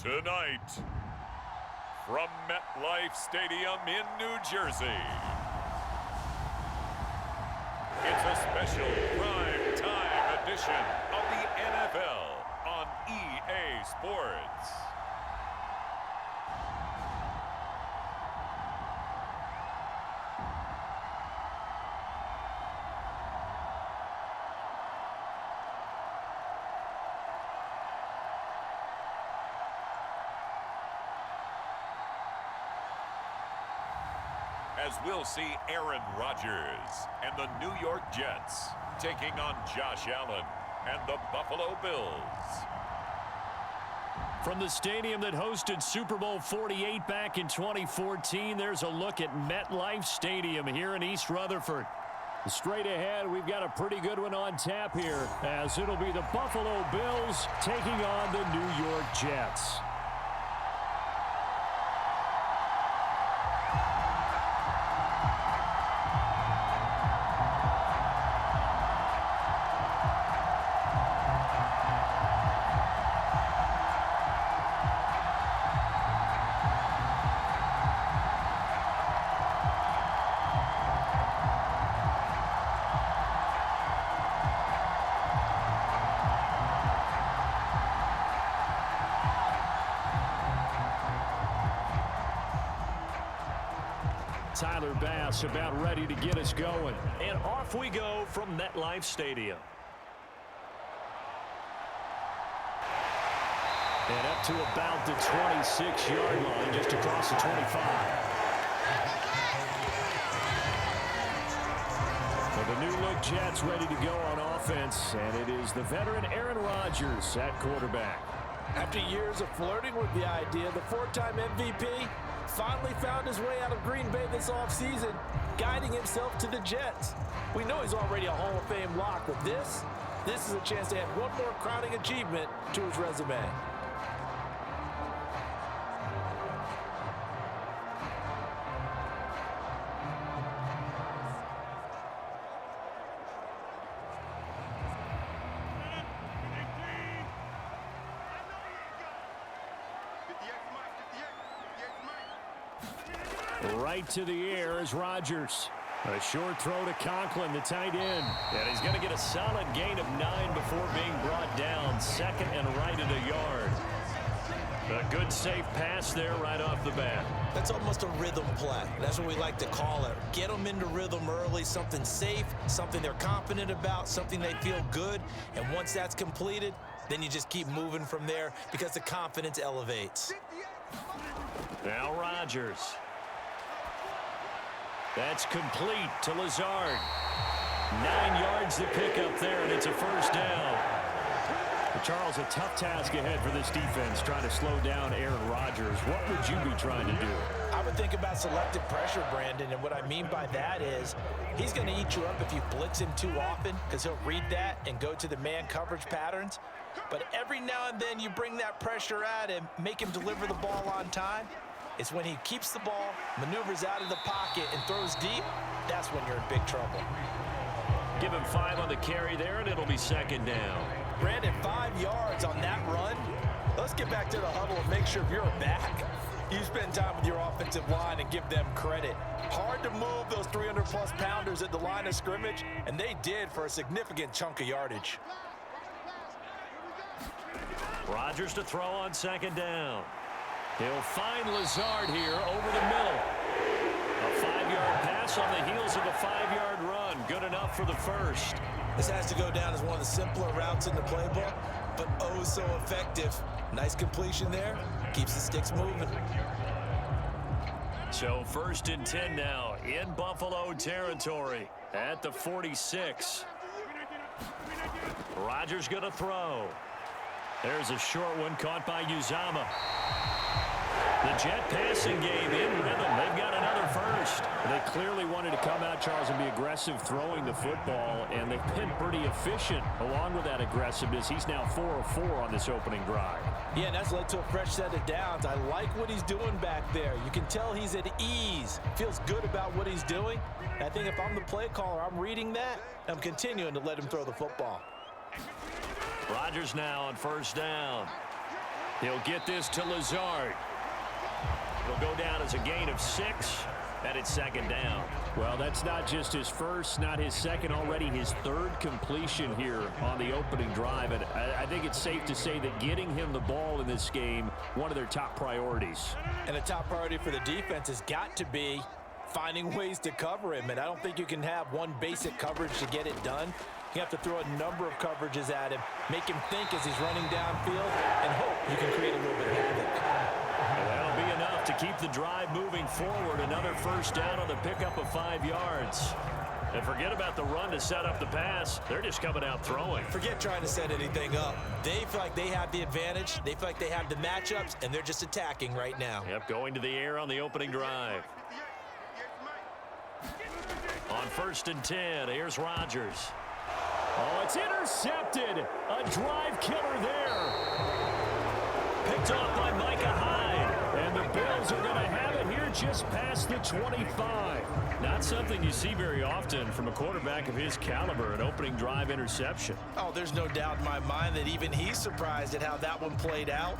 Tonight, from MetLife Stadium in New Jersey, it's a special prime time edition of the NFL on EA Sports. As we'll see Aaron Rodgers and the New York Jets taking on Josh Allen and the Buffalo Bills. From the stadium that hosted Super Bowl 48 back in 2014, there's a look at MetLife Stadium here in East Rutherford. Straight ahead, we've got a pretty good one on tap here, as it'll be the Buffalo Bills taking on the New York Jets. Tyler Bass about ready to get us going. And off we go from MetLife Stadium. And up to about the 26-yard line, just across the 25. Well, the new-look Jets ready to go on offense, and it is the veteran Aaron Rodgers at quarterback. After years of flirting with the idea, the four-time MVP finally found his way out of Green Bay this offseason, guiding himself to the Jets. We know he's already a Hall of Fame lock, but this is a chance to add one more crowning achievement to his resume. Right to the air is Rodgers. A short throw to Conklin, the tight end. And he's going to get a solid gain of 9 before being brought down. Second and right at a yard. A good safe pass there right off the bat. That's almost a rhythm play. That's what we like to call it. Get them into rhythm early, something safe, something they're confident about, something they feel good. And once that's completed, then you just keep moving from there because the confidence elevates. Now Rodgers. That's complete to Lazard. 9 yards to pick up there, and it's a first down. But Charles, a tough task ahead for this defense, trying to slow down Aaron Rodgers. What would you be trying to do? I would think about selective pressure, Brandon, and what I mean by that is he's going to eat you up if you blitz him too often because he'll read that and go to the man coverage patterns. But every now and then you bring that pressure at him, make him deliver the ball on time. It's when he keeps the ball, maneuvers out of the pocket, and throws deep, that's when you're in big trouble. Give him 5 on the carry there, and it'll be second down. Brandon, 5 yards on that run. Let's get back to the huddle and make sure you're back. You spend time with your offensive line and give them credit. Hard to move those 300-plus pounders at the line of scrimmage, and they did for a significant chunk of yardage. Rodgers to throw on second down. He'll find Lazard here over the middle. A 5-yard pass on the heels of a 5-yard run. Good enough for the first. This has to go down as one of the simpler routes in the playbook, but oh so effective. Nice completion there. Keeps the sticks moving. So 1st and 10 now in Buffalo territory at the 46. Rodgers going to throw. There's a short one caught by Uzomah. The Jet passing game in rhythm. They've got another first. They clearly wanted to come out, Charles, and be aggressive throwing the football, and they've been pretty efficient along with that aggressiveness. He's now 4 of 4 on this opening drive. Yeah, and that's led to a fresh set of downs. I like what he's doing back there. You can tell he's at ease. Feels good about what he's doing. And I think if I'm the play caller, I'm reading that. I'm continuing to let him throw the football. Rodgers now on first down. He'll get this to Lazard. It'll go down as a gain of 6, and it's second down. Well, that's not just his first, not his second, already his third completion here on the opening drive. And I think it's safe to say that getting him the ball in this game, one of their top priorities. And a top priority for the defense has got to be finding ways to cover him. And I don't think you can have one basic coverage to get it done. You have to throw a number of coverages at him, make him think as he's running downfield, and hope you can create a little bit of havoc. That'll be enough to keep the drive moving forward. Another first down on the pickup of 5 yards. And forget about the run to set up the pass. They're just coming out throwing. Forget trying to set anything up. They feel like they have the advantage. They feel like they have the matchups, and they're just attacking right now. Yep, going to the air on the opening drive. On 1st and 10, here's Rodgers. Oh, it's intercepted. A drive killer there. Picked off by Micah Hyde. And the Bills are going to have it here just past the 25. Not something you see very often from a quarterback of his caliber, an opening drive interception. Oh, there's no doubt in my mind that even he's surprised at how that one played out.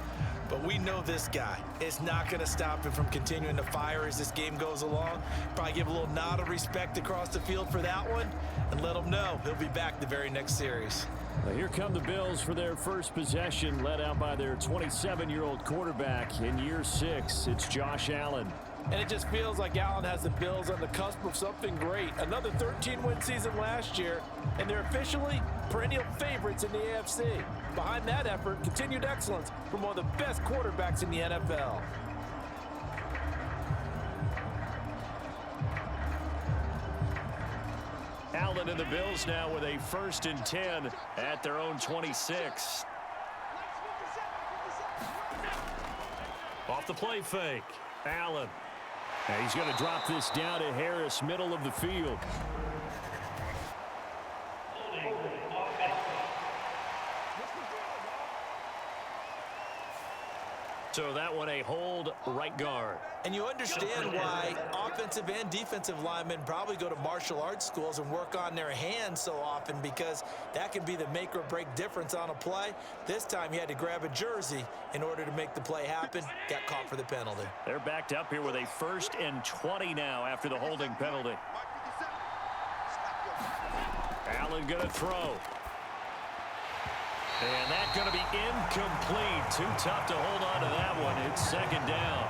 But we know this guy is not going to stop him from continuing to fire as this game goes along. Probably give a little nod of respect across the field for that one and let him know he'll be back the very next series. Well, here come the Bills for their first possession, led out by their 27-year-old quarterback in year 6. It's Josh Allen. And it just feels like Allen has the Bills on the cusp of something great. Another 13-win season last year, and they're officially perennial favorites in the AFC. Behind that effort, continued excellence from one of the best quarterbacks in the NFL. Allen and the Bills now with a 1st and 10 at their own 26. Off the play fake, Allen. And he's going to drop this down to Harris, middle of the field. So that one a hold, right guard. And you understand why offensive and defensive linemen probably go to martial arts schools and work on their hands so often, because that can be the make or break difference on a play. This time he had to grab a jersey in order to make the play happen. Got caught for the penalty. They're backed up here with a 1st and 20 now after the holding penalty. Allen going to throw. And that's going to be incomplete. Too tough to hold on to that one. It's second down.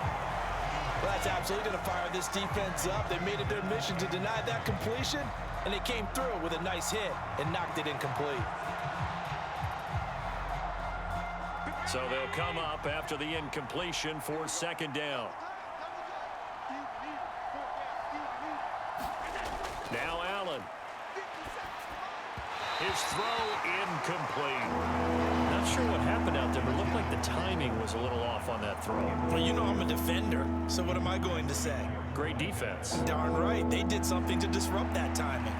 Well, that's absolutely going to fire this defense up. They made it their mission to deny that completion, and they came through with a nice hit and knocked it incomplete. So they'll come up after the incompletion for second down. Now Allen. His throw incomplete. Not sure what happened out there, but it looked like the timing was a little off on that throw. Well, you know I'm a defender, so what am I going to say? Great defense. Darn right. They did something to disrupt that timing.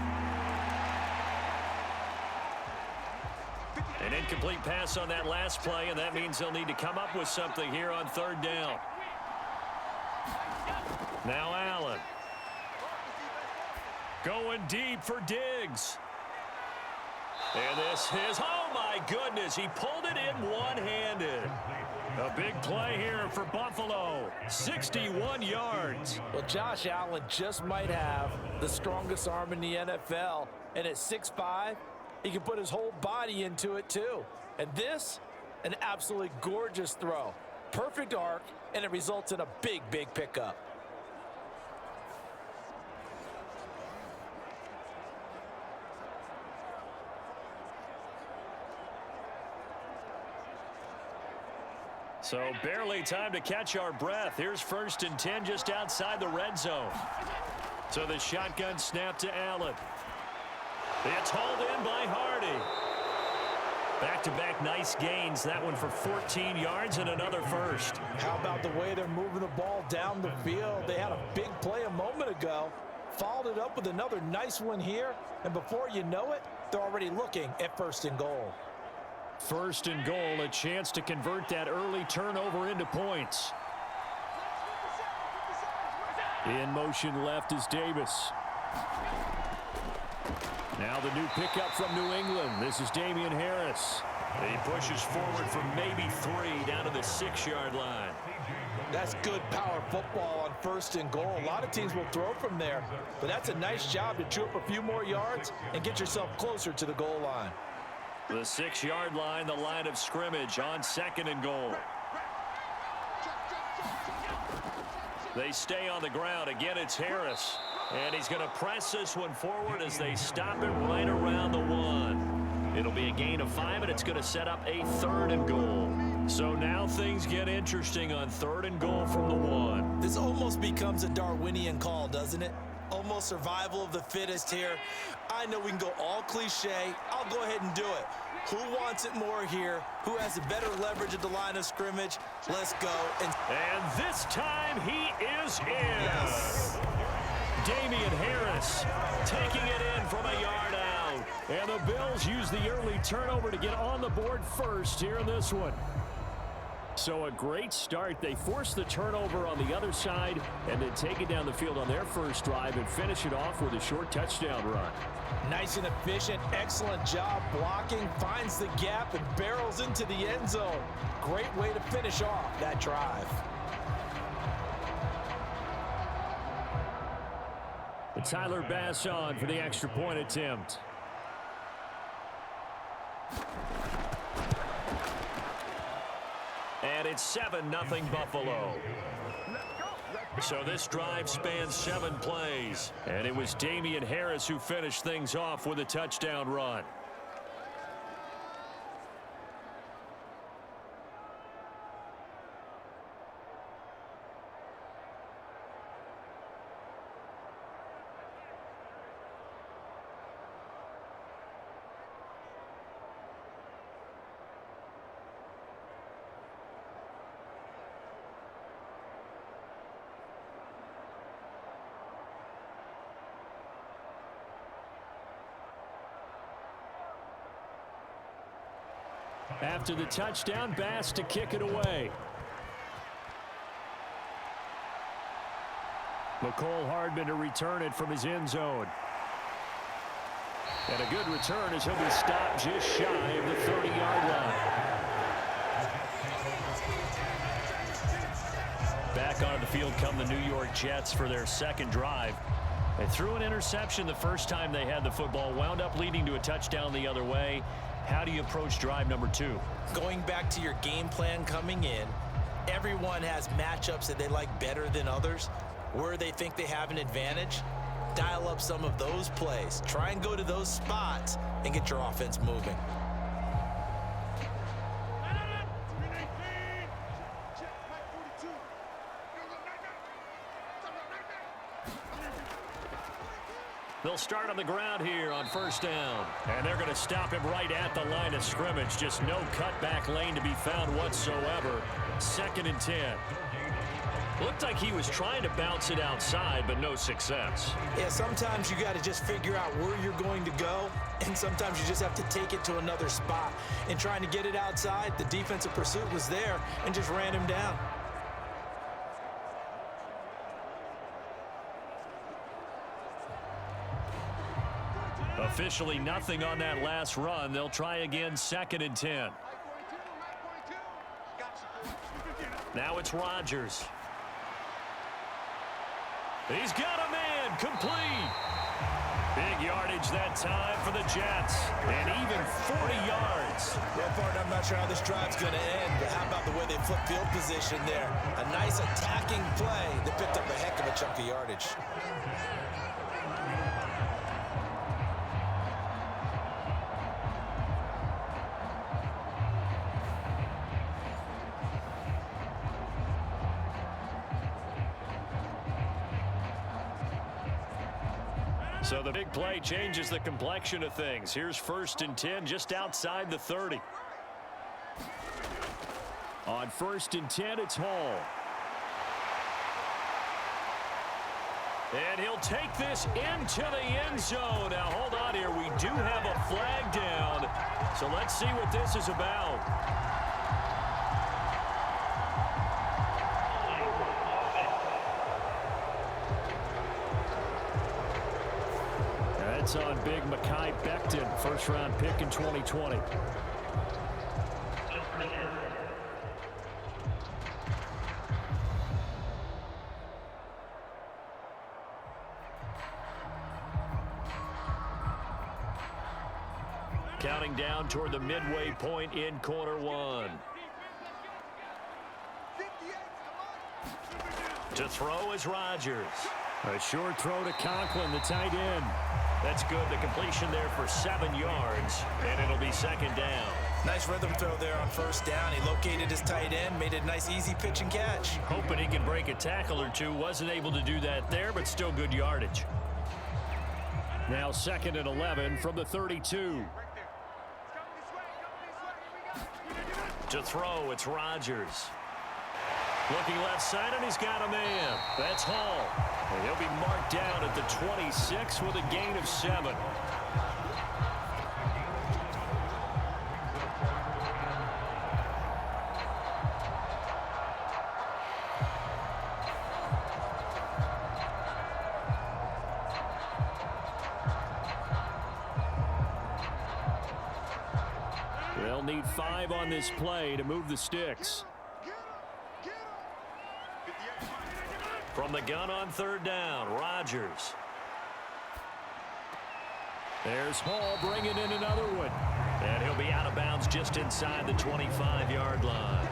An incomplete pass on that last play, and that means they'll need to come up with something here on 3rd down. Now Allen. Going deep for Diggs. And this is, oh my goodness, he pulled it in one-handed. A big play here for Buffalo, 61 yards. Well, Josh Allen just might have the strongest arm in the NFL, and at 6'5", he can put his whole body into it too. And this, an absolutely gorgeous throw. Perfect arc, and it results in a big, big pickup. So barely time to catch our breath. Here's 1st and 10 just outside the red zone. So the shotgun snap to Allen. It's hauled in by Hardy. Back-to-back nice gains. That one for 14 yards and another first. How about the way they're moving the ball down the field? They had a big play a moment ago. Followed it up with another nice one here. And before you know it, they're already looking at 1st and goal. 1st and goal, a chance to convert that early turnover into points. In motion left is Davis. Now the new pickup from New England. This is Damian Harris. He pushes forward for maybe 3 down to the 6-yard line. That's good power football on 1st and goal. A lot of teams will throw from there, but that's a nice job to chew up a few more yards and get yourself closer to the goal line. The 6-yard line, the line of scrimmage on 2nd and goal. They stay on the ground. Again, it's Harris. And he's going to press this one forward as they stop it right around the 1. It'll be a gain of 5, and it's going to set up a 3rd and goal. So now things get interesting on 3rd and goal from the 1. This almost becomes a Darwinian call, doesn't it? Almost survival of the fittest here. I know we can go all cliche. I'll go ahead and do it. Who wants it more here? Who has the better leverage at the line of scrimmage? Let's go. And this time he is in. Yes. Damian Harris taking it in from a yard out. And the Bills use the early turnover to get on the board first here in this one. So a great start. They force the turnover on the other side and then take it down the field on their first drive and finish it off with a short touchdown run. Nice and efficient. Excellent job blocking. Finds the gap and barrels into the end zone. Great way to finish off that drive. Tyler Bass on for the extra point attempt. And it's 7-0 Buffalo. So this drive spans 7 plays. And it was Damian Harris who finished things off with a touchdown run. After the touchdown, Bass to kick it away. McCole Hardman to return it from his end zone. And a good return as he'll be stopped just shy of the 30-yard line. Back on the field come the New York Jets for their second drive. They threw an interception the first time they had the football, wound up leading to a touchdown the other way. How do you approach drive number 2? Going back to your game plan coming in, everyone has matchups that they like better than others. Where they think they have an advantage, dial up some of those plays. Try and go to those spots and get your offense moving. They'll start on the ground here on first down. And they're going to stop him right at the line of scrimmage. Just no cutback lane to be found whatsoever. 2nd and 10. Looked like he was trying to bounce it outside, but no success. Yeah, sometimes you got to just figure out where you're going to go, and sometimes you just have to take it to another spot. And trying to get it outside, the defensive pursuit was there and just ran him down. Officially nothing on that last run. They'll try again 2nd and 10. Now it's Rodgers. He's got a man complete. Big yardage that time for the Jets. And even 40 yards. Well, partner, I'm not sure how this drive's going to end, but how about the way they flip field position there? A nice attacking play that picked up a heck of a chunk of yardage. So the big play changes the complexion of things. Here's 1st and 10 just outside the 30. On 1st and 10, it's Hall. And he'll take this into the end zone. Now, hold on here. We do have a flag down. So let's see what this is about. That's on big Mekhi Becton, first-round pick in 2020. counting down toward the midway point in quarter one. To throw is Rodgers. A short throw to Conklin, the tight end. That's good. The completion there for 7 yards, and it'll be second down. Nice rhythm throw there on first down. He located his tight end, made a nice easy pitch and catch. Hoping he can break a tackle or two. Wasn't able to do that there, but still good yardage. Now 2nd and 11 from the 32. To throw, it's Rodgers. Looking left side, and he's got a man. That's Hall. And he'll be marked down at the 26 with a gain of 7. They'll need 5 on this play to move the sticks. From the gun on 3rd down, Rodgers. There's Hall bringing in another one. And he'll be out of bounds just inside the 25-yard line.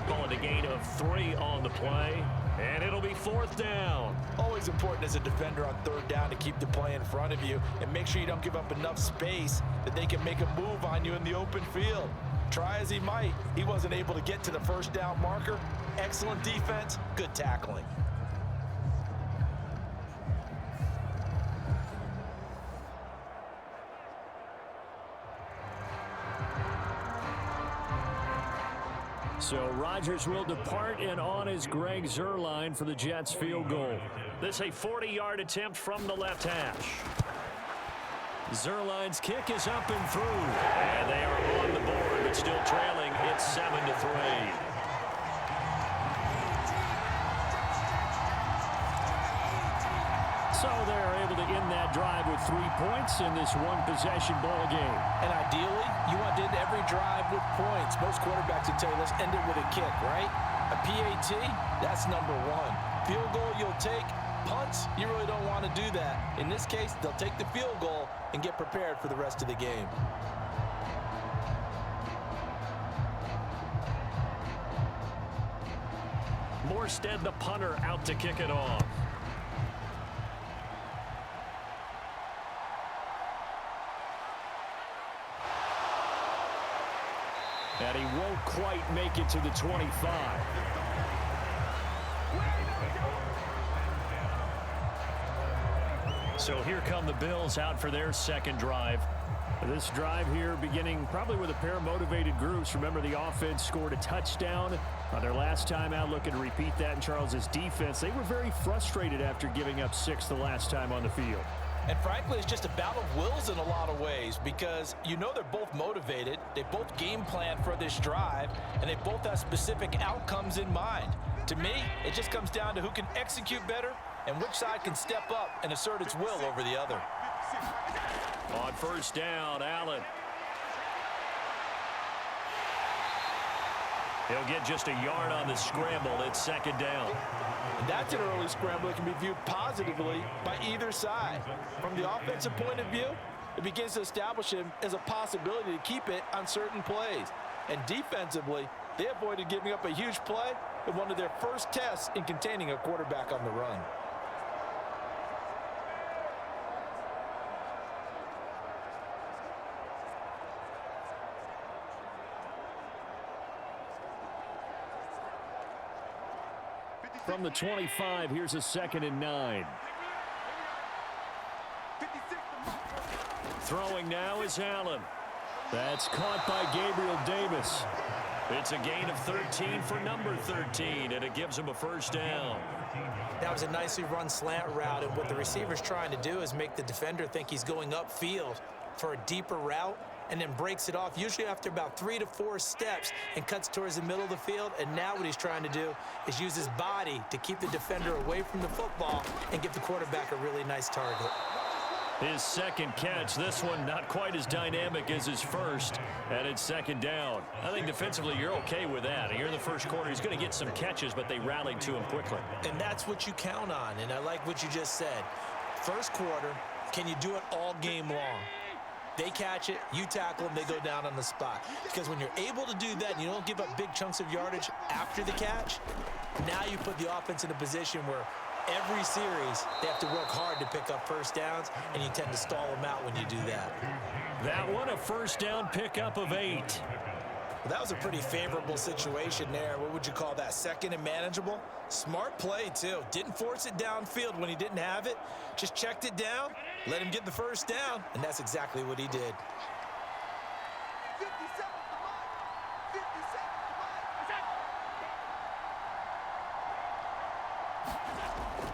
Call it a gain of 3 on the play. And it'll be 4th down. Always important as a defender on 3rd down to keep the play in front of you and make sure you don't give up enough space that they can make a move on you in the open field. Try as he might, he wasn't able to get to the 1st down marker. Excellent defense, good tackling. So Rodgers will depart, and on is Greg Zuerlein for the Jets field goal. This a 40-yard attempt from the left hash. Zuerlein's kick is up and through. And they are on the board, but still trailing. It's 7-3. So they're able to end that drive with 3 points in this one-possession ball game. And ideally, you want to end every drive with points. Most quarterbacks would tell you, let's end it with a kick, right? A PAT, that's number 1. Field goal, you'll take. Punts, you really don't want to do that. In this case, they'll take the field goal and get prepared for the rest of the game. Morstead, the punter, out to kick it off. And he won't quite make it to the 25. So here come the Bills out for their second drive. This drive here beginning probably with a pair of motivated groups. Remember, the offense scored a touchdown on their last time out. Looking to repeat that in Charles's defense. They were very frustrated after giving up 6 the last time on the field. And frankly, it's just a battle of wills in a lot of ways because you know they're both motivated. They both game plan for this drive, and they both have specific outcomes in mind. To me, it just comes down to who can execute better and which side can step up and assert its will over the other. On first down, Allen. He'll get just a yard on the scramble. It's second down. And that's an early scramble that can be viewed positively by either side. From the offensive point of view, it begins to establish him as a possibility to keep it on certain plays. And defensively, they avoided giving up a huge play in one of their first tests in containing a quarterback on the run. From the 25, here's a 2nd and 9. Throwing now is Allen. That's caught by Gabriel Davis. It's a gain of 13 for number 13, and it gives him a first down. That was a nicely run slant route, and what the receiver's trying to do is make the defender think he's going upfield for a deeper route, and then breaks it off, usually after about 3 to 4 steps, and cuts towards the middle of the field. And now what he's trying to do is use his body to keep the defender away from the football and give the quarterback a really nice target. His second catch, this one not quite as dynamic as his first, and it's second down. I think defensively you're okay with that. Here in the first quarter, he's going to get some catches, but they rallied to him quickly. And that's what you count on, and I like what you just said. First quarter, can you do it all game long? They catch it, you tackle them, they go down on the spot. Because when you're able to do that and you don't give up big chunks of yardage after the catch, now you put the offense in a position where every series they have to work hard to pick up first downs, and you tend to stall them out when you do that. That one, a first down pickup of 8. Well, that was a pretty favorable situation there. What would you call that? Second and manageable? Smart play, too. Didn't force it downfield when he didn't have it. Just checked it down, let him get the first down, and that's exactly what he did.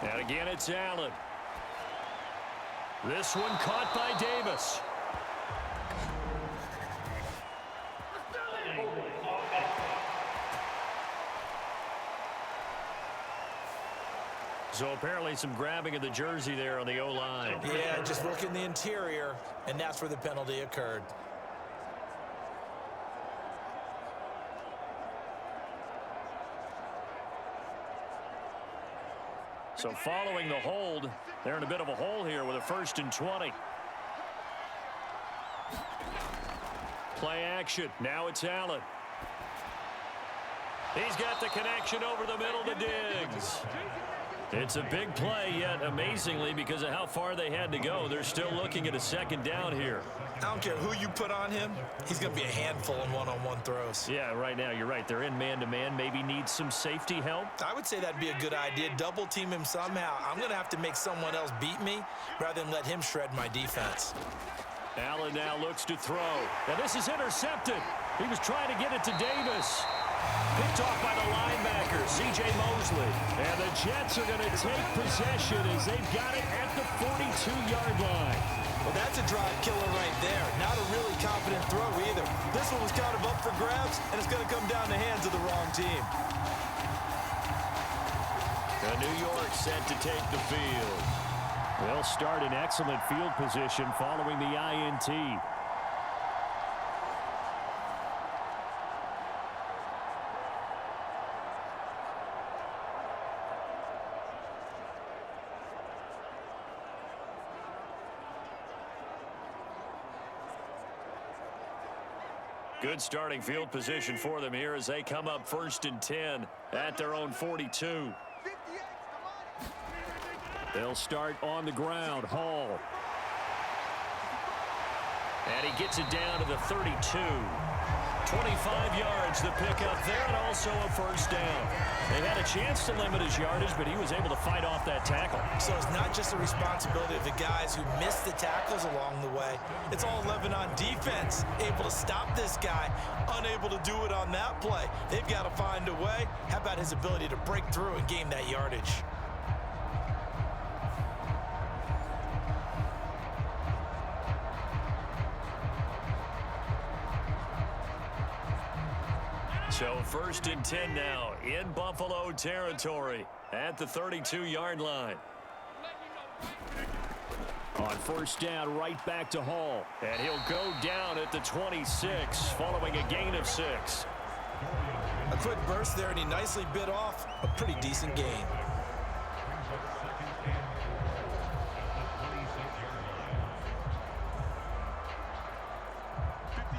And again, it's Allen. This one caught by Davis. So apparently some grabbing of the jersey there on the O-line. Yeah, just look in the interior, and that's where the penalty occurred. So following the hold, they're in a bit of a hole here with a 1st and 20. Play action. Now it's Allen. He's got the connection over the middle to Diggs. It's a big play, yet amazingly, because of how far they had to go, they're still looking at a 2nd down here. I don't care who you put on him, he's going to be a handful in one-on-one throws. Yeah, right now, you're right. They're in man-to-man, maybe needs some safety help. I would say that'd be a good idea. Double team him somehow. I'm going to have to make someone else beat me rather than let him shred my defense. Allen now looks to throw. Now this is intercepted. He was trying to get it to Davis. Picked off by the linebacker, C.J. Mosley. And the Jets are going to take possession as they've got it at the 42-yard line. Well, that's a drive killer right there. Not a really confident throw either. This one was kind of up for grabs, and it's going to come down the hands of the wrong team. New York set to take the field. They'll start in excellent field position following the INT. Good starting field position for them here as they come up 1st and 10 at their own 42. They'll start on the ground. Hall. And he gets it down to the 32. 25 yards the pickup there, and also a 1st down. They had a chance to limit his yardage, but he was able to fight off that tackle. So it's not just the responsibility of the guys who missed the tackles along the way. It's all 11 on defense, able to stop this guy, unable to do it on that play. They've got to find a way. How about his ability to break through and gain that yardage? So 1st and 10 now in Buffalo territory at the 32-yard line. On 1st down, right back to Hall. And he'll go down at the 26 following a gain of 6. A quick burst there, and he nicely bit off a pretty decent gain.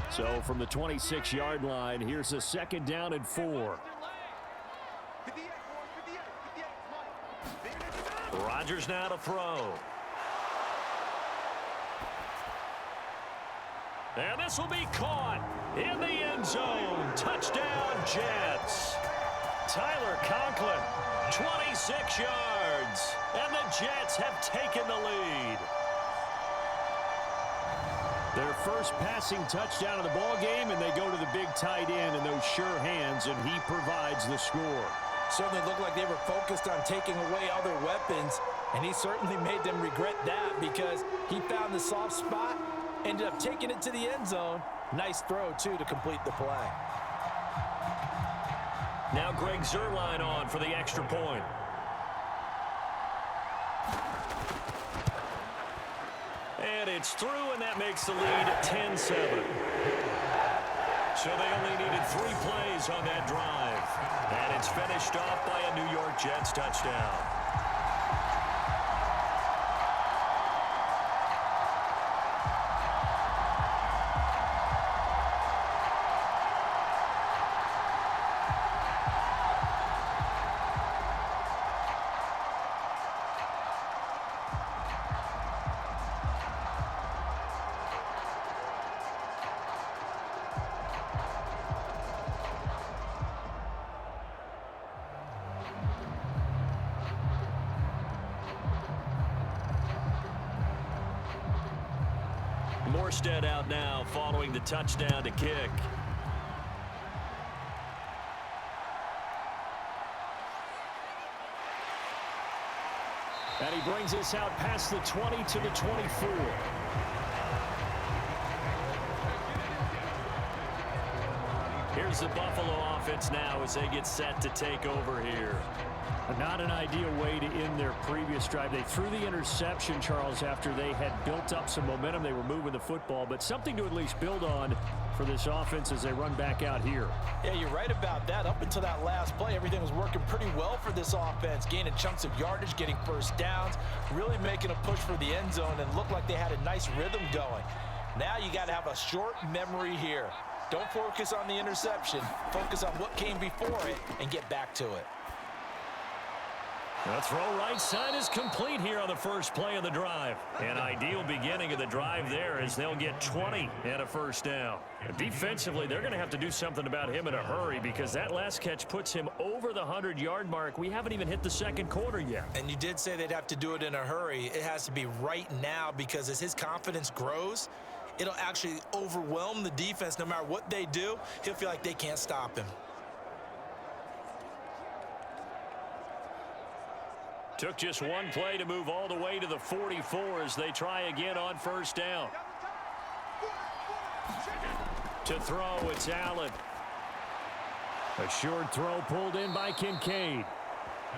So from the 26-yard line, here's a 2nd down and 4. Rodgers now to throw. And this will be caught in the end zone. Touchdown, Jets. Tyler Conklin, 26 yards. And the Jets have taken the lead. Their first passing touchdown of the ball game, and they go to the big tight end in those sure hands, and he provides the score. Certainly looked like they were focused on taking away other weapons, and he certainly made them regret that because he found the soft spot, ended up taking it to the end zone. Nice throw, too, to complete the play. Now Greg Zuerlein on for the extra point. And it's through, and that makes the lead 10-7. So they only needed 3 plays on that drive. And it's finished off by a New York Jets touchdown. Morstead out now following the touchdown to kick. And he brings us out past the 20 to the 24. Here's the Buffalo offense now as they get set to take over here. Not an ideal way to end their previous drive. They threw the interception, Charles, after they had built up some momentum. They were moving the football, but something to at least build on for this offense as they run back out here. Yeah, you're right about that. Up until that last play, everything was working pretty well for this offense, gaining chunks of yardage, getting first downs, really making a push for the end zone, and looked like they had a nice rhythm going. Now you got to have a short memory here. Don't focus on the interception. Focus on what came before it and get back to it. The throw right side is complete here on the first play of the drive. An ideal beginning of the drive there as they'll get 20 and a first down. Defensively, they're going to have to do something about him in a hurry because that last catch puts him over the 100-yard mark. We haven't even hit the second quarter yet. And you did say they'd have to do it in a hurry. It has to be right now because as his confidence grows, it'll actually overwhelm the defense. No matter what they do, he'll feel like they can't stop him. Took just one play to move all the way to the 44 as they try again on first down. To throw, it's Allen. A short throw pulled in by Kincaid.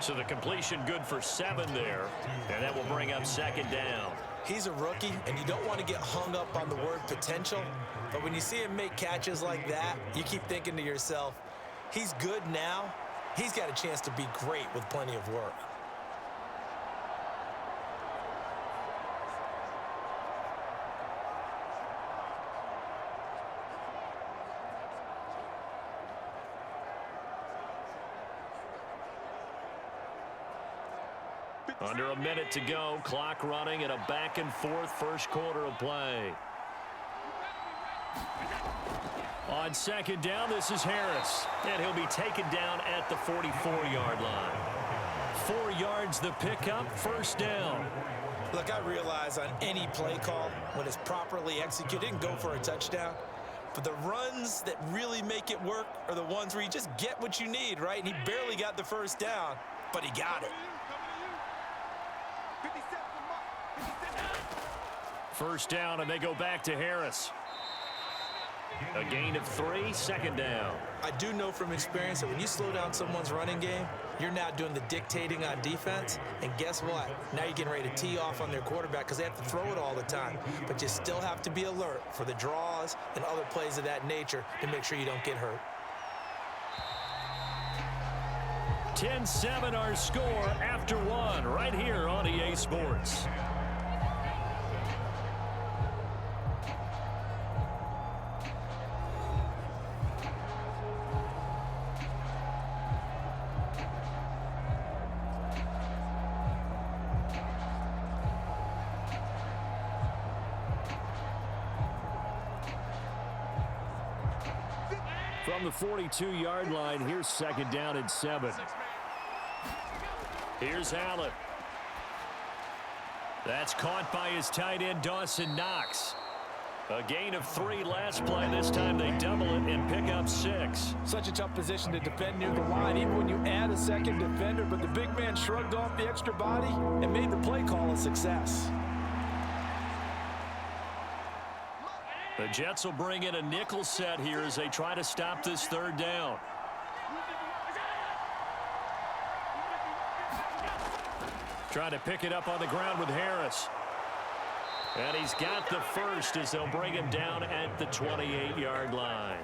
So the completion good for 7 there, and that will bring up second down. He's a rookie, and you don't want to get hung up on the word potential, but when you see him make catches like that, you keep thinking to yourself, he's good now. He's got a chance to be great with plenty of work. Under a minute to go, clock running, and a back-and-forth first quarter of play. On second down, this is Harris, and he'll be taken down at the 44-yard line. 4 yards the pickup, first down. Look, I realize on any play call, when it's properly executed, it can go for a touchdown. But the runs that really make it work are the ones where you just get what you need, right? And he barely got the first down, but he got it. First down, and they go back to Harris. A gain of 3, second down. I do know from experience that when you slow down someone's running game, you're now doing the dictating on defense. And guess what? Now you're getting ready to tee off on their quarterback because they have to throw it all the time. But you still have to be alert for the draws and other plays of that nature to make sure you don't get hurt. 10-7 our score after 1 right here on EA Sports. From the 42-yard line, here's second down and 7. Here's Allen. That's caught by his tight end, Dawson Knox. A gain of 3 last play. This time they double it and pick up 6. Such a tough position to defend near the line, even when you add a second defender. But the big man shrugged off the extra body and made the play call a success. The Jets will bring in a nickel set here as they try to stop this third down. Trying to pick it up on the ground with Harris. And he's got the first as they'll bring him down at the 28-yard line.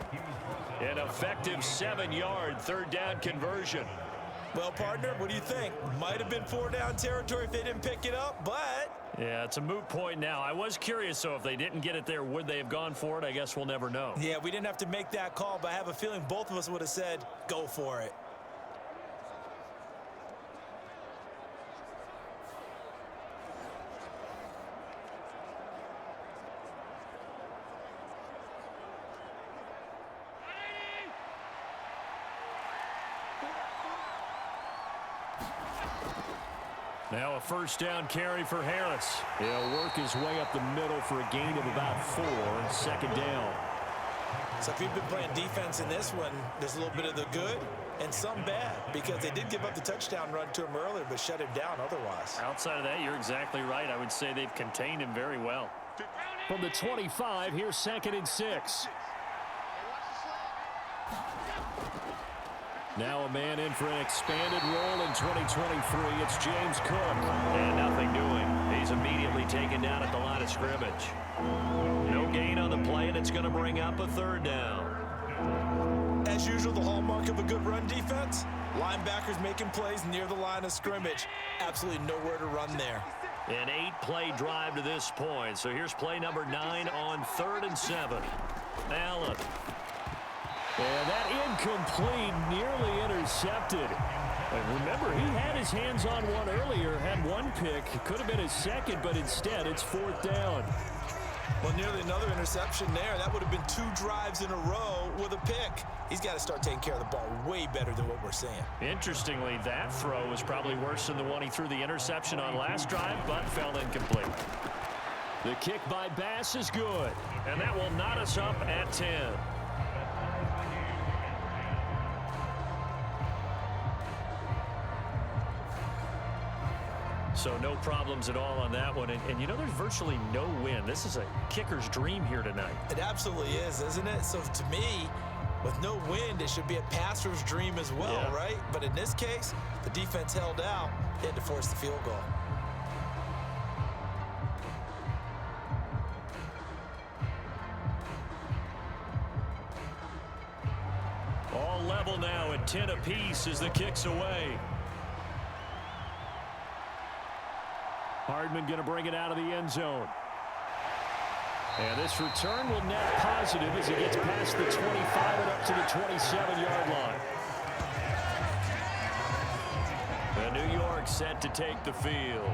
An effective 7-yard third down conversion. Well, partner, what do you think? Might have been 4-down territory if they didn't pick it up, but... Yeah, it's a moot point now. I was curious, so if they didn't get it there, would they have gone for it? I guess we'll never know. Yeah, we didn't have to make that call, but I have a feeling both of us would have said, go for it. Now a first down carry for Harris. He'll work his way up the middle for a gain of about 4. Second down. So if you've been playing defense in this one, there's a little bit of the good and some bad, because they did give up the touchdown run to him earlier but shut him down otherwise. Outside of that, you're exactly right. I would say they've contained him very well. From the 25, here's 2nd and 6. Now a man in for an expanded role in 2023. It's James Cook. And nothing doing. He's immediately taken down at the line of scrimmage. No gain on the play, and it's going to bring up a 3rd down. As usual, the hallmark of a good run defense, linebackers making plays near the line of scrimmage. Absolutely nowhere to run there. An 8-play drive to this point. So here's play number 9 on 3rd and 7. Allen. And that incomplete, nearly intercepted. And remember, he had his hands on one earlier, had one pick. It could have been his second, but instead it's 4th down. Well, nearly another interception there. That would have been 2 drives in a row with a pick. He's got to start taking care of the ball way better than what we're seeing. Interestingly, that throw was probably worse than the one he threw the interception on last drive, but fell incomplete. The kick by Bass is good, and that will knot us up at 10. So no problems at all on that one. And you know, there's virtually no win. This is a kicker's dream here tonight. It absolutely is, isn't it? So to me, with no wind, it should be a passer's dream as well, yeah. Right? But in this case, the defense held out. They had to force the field goal. All level now at 10 apiece as the kick's away. Hardman going to bring it out of the end zone. And this return will net positive as he gets past the 25 and up to the 27-yard line. The New York set to take the field.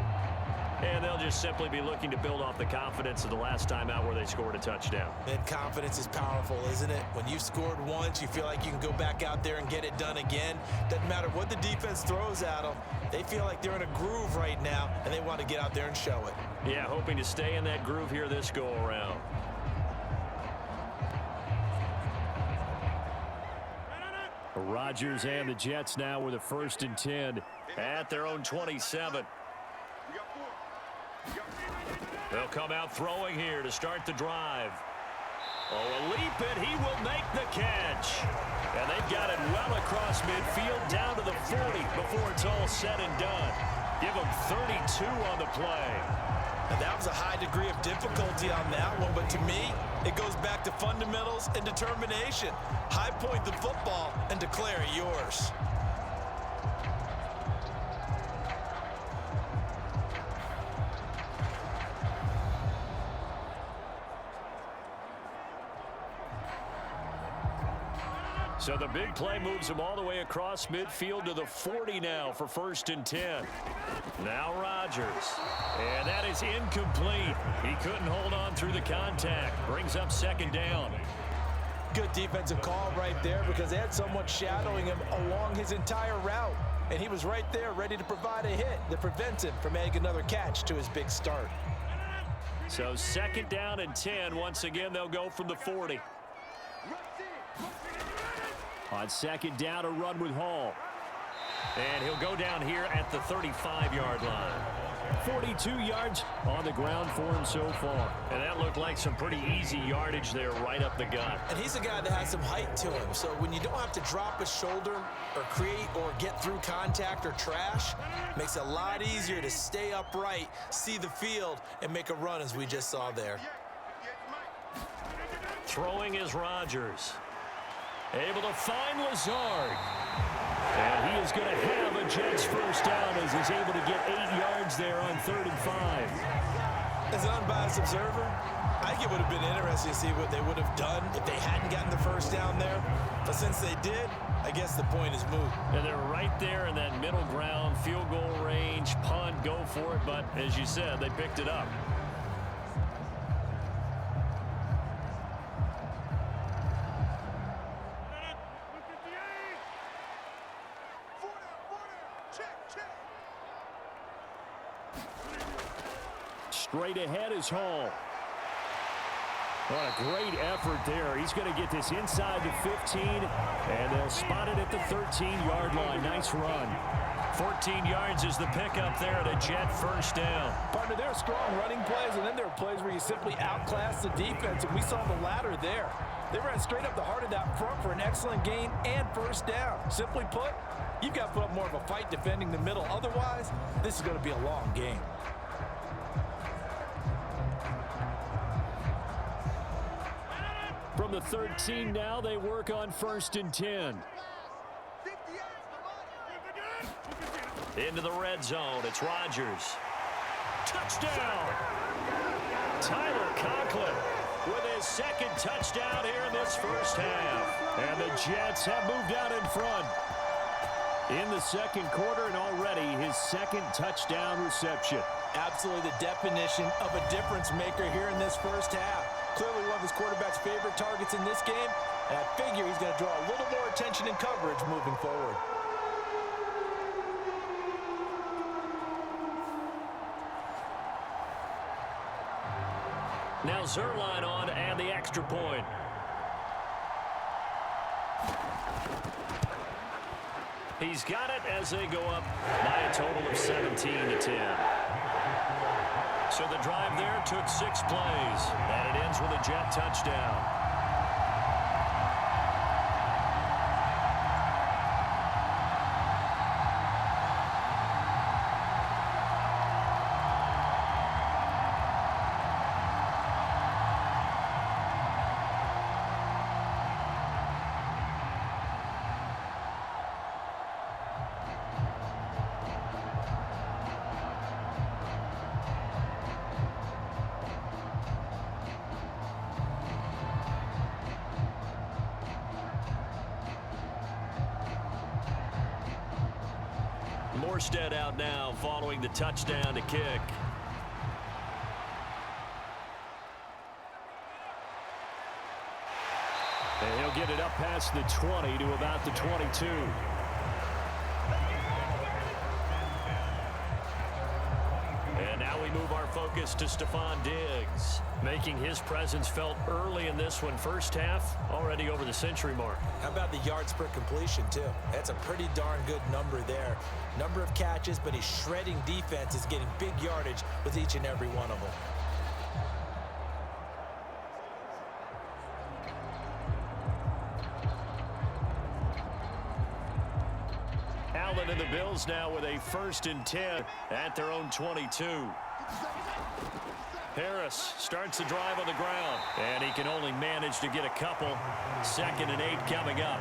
And they'll just simply be looking to build off the confidence of the last time out where they scored a touchdown. And confidence is powerful, isn't it? When you've scored once, you feel like you can go back out there and get it done again. Doesn't matter what the defense throws at them. They feel like they're in a groove right now, and they want to get out there and show it. Yeah, hoping to stay in that groove here this go-around. Rodgers and the Jets now with a 1st and 10 at their own 27. They'll come out throwing here to start the drive. Oh, a leap, and he will make the catch. And they've got it well across midfield down to the 40 before it's all said and done. Give them 32 on the play. And that was a high degree of difficulty on that one, but to me, it goes back to fundamentals and determination. High point the football and declare it yours. So the big play moves him all the way across midfield to the 40 now for 1st and 10. Now Rodgers. And that is incomplete. He couldn't hold on through the contact. Brings up 2nd down. Good defensive call right there because they had someone shadowing him along his entire route. And he was right there ready to provide a hit that prevents him from adding another catch to his big start. So 2nd down and 10. Once again, they'll go from the 40. On 2nd down, a run with Hall. And he'll go down here at the 35-yard line. 42 yards on the ground for him so far. And that looked like some pretty easy yardage there right up the gut. And he's a guy that has some height to him. So when you don't have to drop a shoulder or create or get through contact or trash, makes it a lot easier to stay upright, see the field, and make a run as we just saw there. Throwing is Rodgers. Able to find Lazard. And he is going to have a Jets 1st down as he's able to get 8 yards there on 3rd and 5. As an unbiased observer, I think it would have been interesting to see what they would have done if they hadn't gotten the 1st down there. But since they did, I guess the point is moot. And they're right there in that middle ground, field goal range, punt, go for it. But as you said, they picked it up. Straight ahead is Hall. What a great effort there. He's going to get this inside the 15, and they'll spot it at the 13-yard line. Nice run. 14 yards is the pickup there at a Jet first down. Partner, there are strong running plays, and then there are plays where you simply outclass the defense, and we saw the latter there. They ran straight up the heart of that front for an excellent gain and first down. Simply put, you've got to put up more of a fight defending the middle. Otherwise, this is going to be a long game. From the 13 now, they work on 1st and 10. Into the red zone, it's Rodgers. Touchdown! Tyler Conklin with his second touchdown here in this first half. And the Jets have moved out in front in the second quarter, and already his second touchdown reception. Absolutely the definition of a difference maker here in this first half. Clearly one of his quarterback's favorite targets in this game, and I figure he's going to draw a little more attention and coverage moving forward. Now Zerline on and the extra point. He's got it as they go up by a total of 17-10. So the drive there took 6 plays, and it ends with a Jet touchdown. Morstead out now following the touchdown to kick. And he'll get it up past the 20 to about the 22. And now we move our focus to Stephon Diggs, making his presence felt early in this one. First half, already over the century mark. How about the yards per completion, too? That's a pretty darn good number there. Number of catches, but his shredding defense is getting big yardage with each and every one of them. Allen and the Bills now with a 1st and 10 at their own 22. Harris starts the drive on the ground, and he can only manage to get a couple. 2nd and 8 coming up.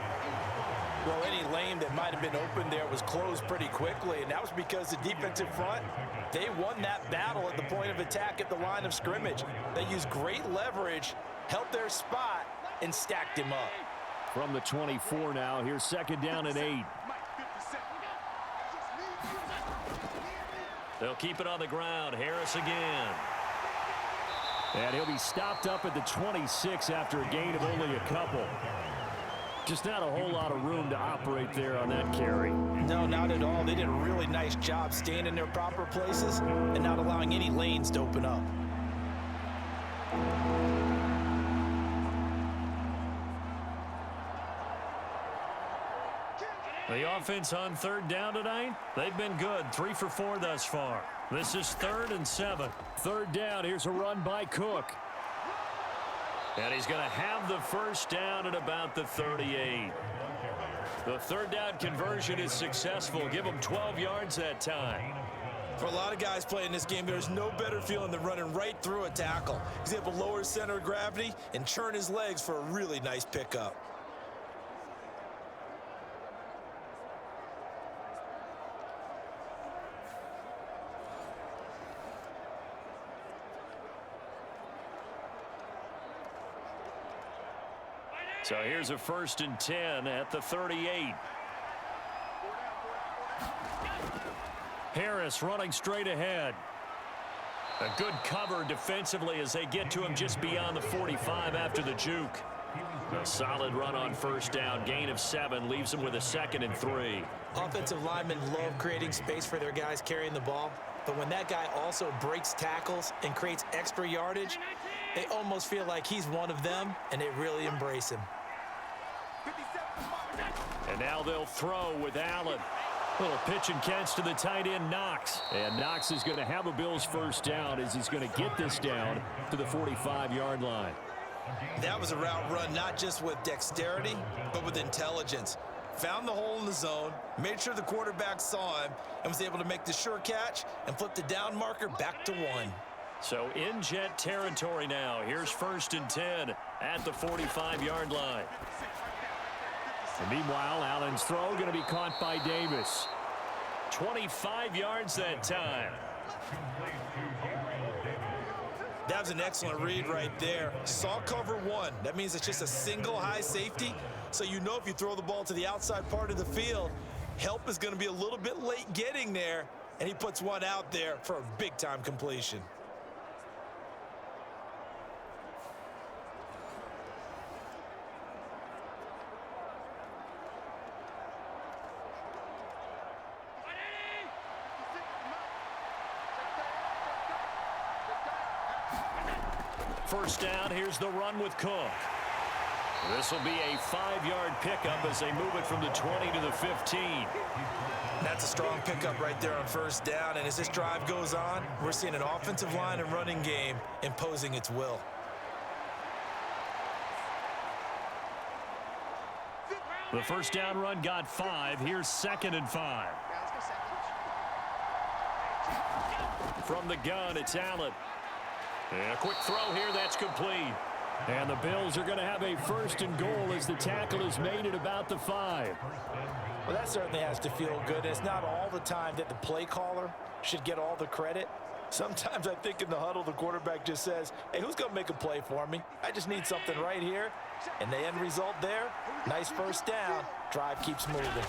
Well, any lane that might have been open there was closed pretty quickly, and that was because the defensive front, they won that battle at the point of attack at the line of scrimmage. They used great leverage, held their spot, and stacked him up. From the 24 now, here's 2nd down and 8. They'll keep it on the ground. Harris again. And he'll be stopped up at the 26 after a gain of only a couple. Just not a whole lot of room to operate there on that carry. No, not at all. They did a really nice job staying in their proper places and not allowing any lanes to open up. The offense on 3rd down tonight, they've been good. 3 for 4 thus far. This is 3rd and 7. 3rd down, here's a run by Cook. And he's going to have the first down at about the 38. The 3rd down conversion is successful. Give him 12 yards that time. For a lot of guys playing this game, there's no better feeling than running right through a tackle. He's able to lower his center of gravity and churn his legs for a really nice pickup. So here's a 1st and 10 at the 38. Harris running straight ahead. A good cover defensively as they get to him just beyond the 45 after the juke. A solid run on 1st down. Gain of 7 leaves them with a 2nd and 3. Offensive linemen love creating space for their guys carrying the ball. but when that guy also breaks tackles and creates extra yardage, they almost feel like he's one of them, and they really embrace him. And now they'll throw with Allen. Little pitch and catch to the tight end, Knox. And Knox is going to have a Bills first down as he's going to get this down to the 45-yard line. That was a route run not just with dexterity, but with intelligence. Found the hole in the zone, made sure the quarterback saw him, and was able to make the sure catch and flip the down marker back to 1. So in Jet territory now. Here's 1st and 10 at the 45-yard line. And meanwhile, Allen's throw going to be caught by Davis. 25 yards that time. That was an excellent read right there. Saw cover 1. That means it's just a single high safety. So you know if you throw the ball to the outside part of the field, help is going to be a little bit late getting there. And he puts one out there for a big-time completion. First down, here's the run with Cook. This will be a 5-yard pickup as they move it from the 20 to the 15. That's a strong pickup right there on first down, and as this drive goes on, we're seeing an offensive line and running game imposing its will. The first down run got 5. Here's 2nd and 5. From the gun, it's Allen. And a quick throw here, that's complete. And the Bills are going to have a 1st and goal as the tackle is made at about the 5. Well, that certainly has to feel good. It's not all the time that the play caller should get all the credit. Sometimes I think in the huddle, the quarterback just says, hey, who's going to make a play for me? I just need something right here. And the end result there, nice first down. Drive keeps moving.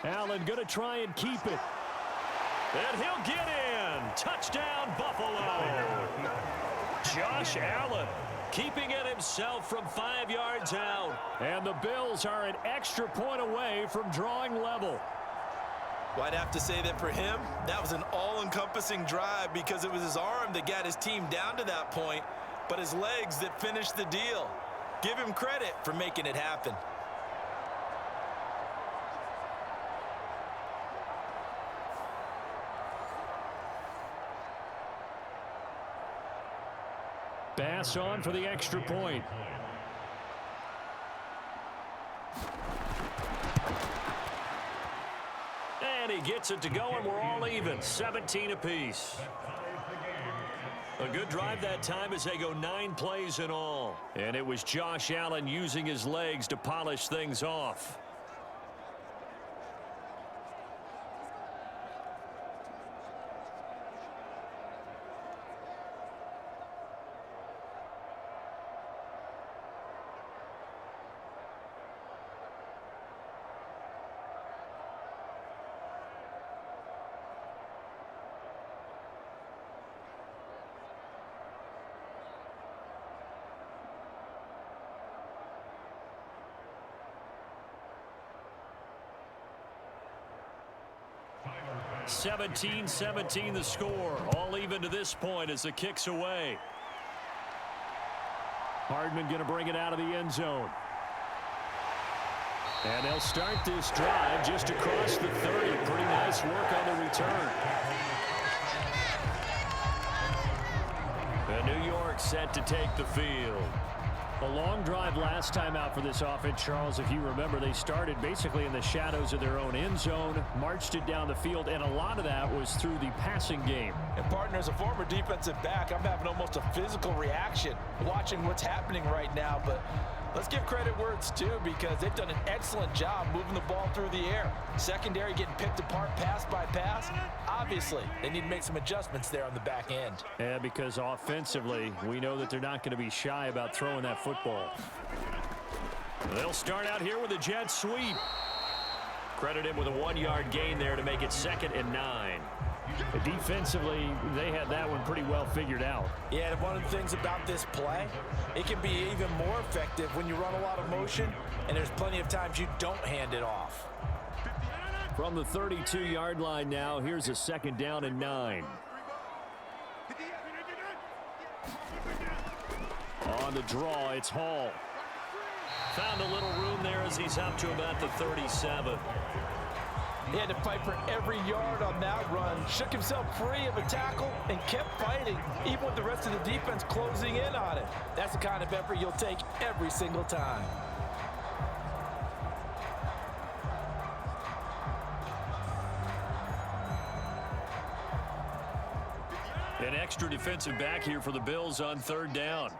Allen going to try and keep it. And he'll get in. Touchdown, Buffalo. Josh Allen keeping it himself from 5 yards out. And the Bills are an extra point away from drawing level. Well, I'd have to say that for him, that was an all-encompassing drive because it was his arm that got his team down to that point, but his legs that finished the deal. Give him credit for making it happen. Pass on for the extra point. And he gets it to go, and we're all even. 17 apiece. A good drive that time as they go 9 plays in all. And it was Josh Allen using his legs to polish things off. (17-17) the score. All even to this point as the kick's away. Hardman going to bring it out of the end zone. And they'll start this drive just across the 30. Pretty nice work on the return. And New York set to take the field. A long drive last time out for this offense, Charles. If you remember, they started basically in the shadows of their own end zone, marched it down the field, and a lot of that was through the passing game. And partner, as a former defensive back, I'm having almost a physical reaction watching what's happening right now. But let's give credit where it's due because they've done an excellent job moving the ball through the air. Secondary getting picked apart pass by pass. Obviously, they need to make some adjustments there on the back end. Yeah, because offensively, we know that they're not going to be shy about throwing that football. They'll start out here with a jet sweep. Credit him with a 1-yard gain there to make it 2nd and 9. Defensively, they had that one pretty well figured out. Yeah, and one of the things about this play, it can be even more effective when you run a lot of motion, and there's plenty of times you don't hand it off. From the 32-yard line now, here's a 2nd down and 9. On the draw, it's Hall. Found a little room there as he's up to about the 37. He had to fight for every yard on that run, shook himself free of a tackle, and kept fighting, even with the rest of the defense closing in on it. That's the kind of effort you'll take every single time. An extra defensive back here for the Bills on 3rd down.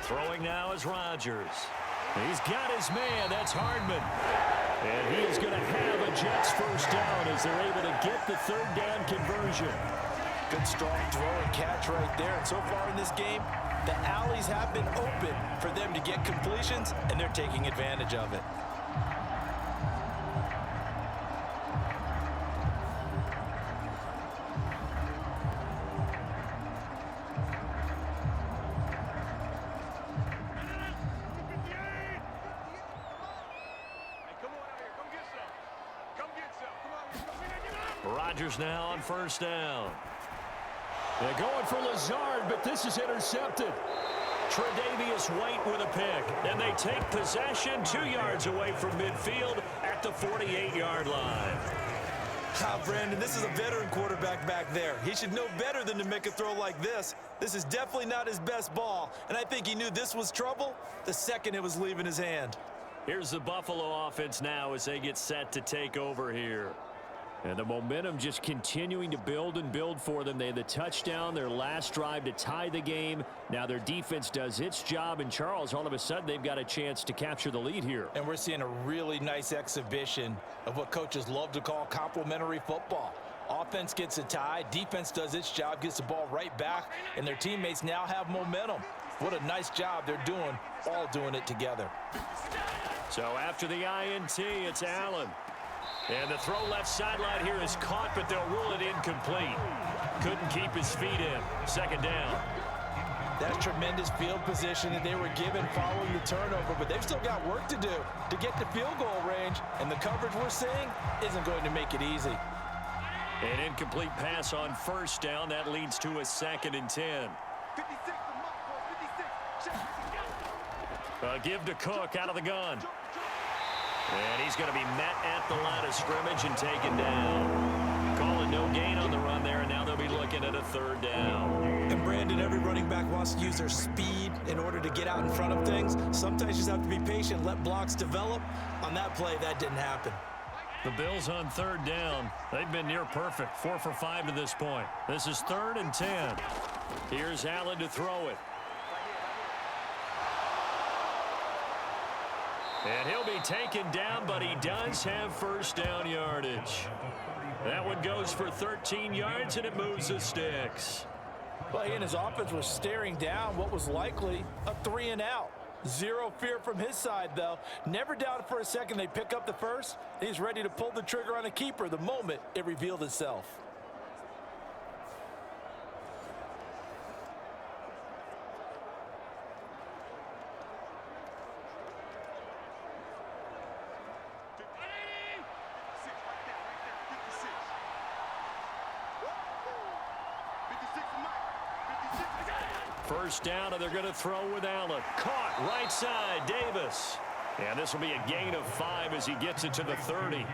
Throwing now is Rodgers. He's got his man. That's Hardman. And he is going to have a Jets 1st down as they're able to get the 3rd down conversion. Good strong throw and catch right there. And so far in this game, the alleys have been open for them to get completions, and they're taking advantage of it. Rodgers now on 1st down. They're going for Lazard, but this is intercepted. Tre'Davious White with a pick, and they take possession 2 yards away from midfield at the 48-yard line. Brandon, this is a veteran quarterback back there. He should know better than to make a throw like this. This is definitely not his best ball, and I think he knew this was trouble the second it was leaving his hand. Here's the Buffalo offense now as they get set to take over here. And the momentum just continuing to build and build for them. They had the touchdown, their last drive to tie the game. Now their defense does its job, and Charles, all of a sudden, they've got a chance to capture the lead here. And we're seeing a really nice exhibition of what coaches love to call complementary football. Offense gets a tie, defense does its job, gets the ball right back, and their teammates now have momentum. What a nice job they're doing, all doing it together. So after the INT, it's Allen. And the throw left sideline here is caught, but they'll rule it incomplete. Couldn't keep his feet in. 2nd down. That's tremendous field position that they were given following the turnover, but they've still got work to do to get to field goal range, and the coverage we're seeing isn't going to make it easy. An incomplete pass on 1st down. That leads to a 2nd and 10. Give to Cook out of the gun. And he's going to be met at the line of scrimmage and taken down. Calling no gain on the run there, and now they'll be looking at a 3rd down. And Brandon, every running back wants to use their speed in order to get out in front of things. Sometimes you just have to be patient, let blocks develop. On that play, that didn't happen. The Bills on 3rd down. They've been near perfect, 4 for 5 to this point. This is 3rd and 10. Here's Allen to throw it. And he'll be taken down, but he does have 1st down yardage. That one goes for 13 yards, and it moves the sticks. Well, he and his offense was staring down what was likely a 3-and-out. Zero fear from his side, though. Never doubted for a second they pick up the first. He's ready to pull the trigger on a keeper the moment it revealed itself. First down, and they're going to throw with Allen. Caught right side, Davis. And this will be a gain of 5 as he gets it to the 30.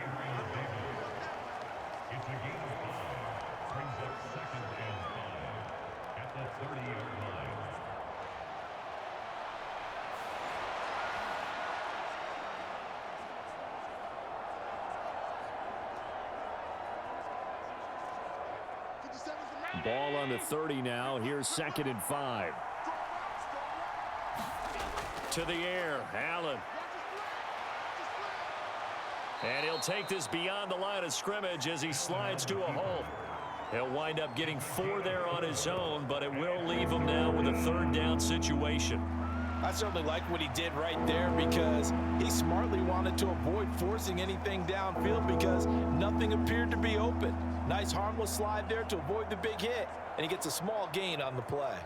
Ball on the 30 now. Here's 2nd and 5. To the air, Allen. And he'll take this beyond the line of scrimmage as he slides to a hole. He'll wind up getting 4 there on his own, but it will leave him now with a 3rd down situation. I certainly like what he did right there because he smartly wanted to avoid forcing anything downfield because nothing appeared to be open. Nice harmless slide there to avoid the big hit, and he gets a small gain on the play.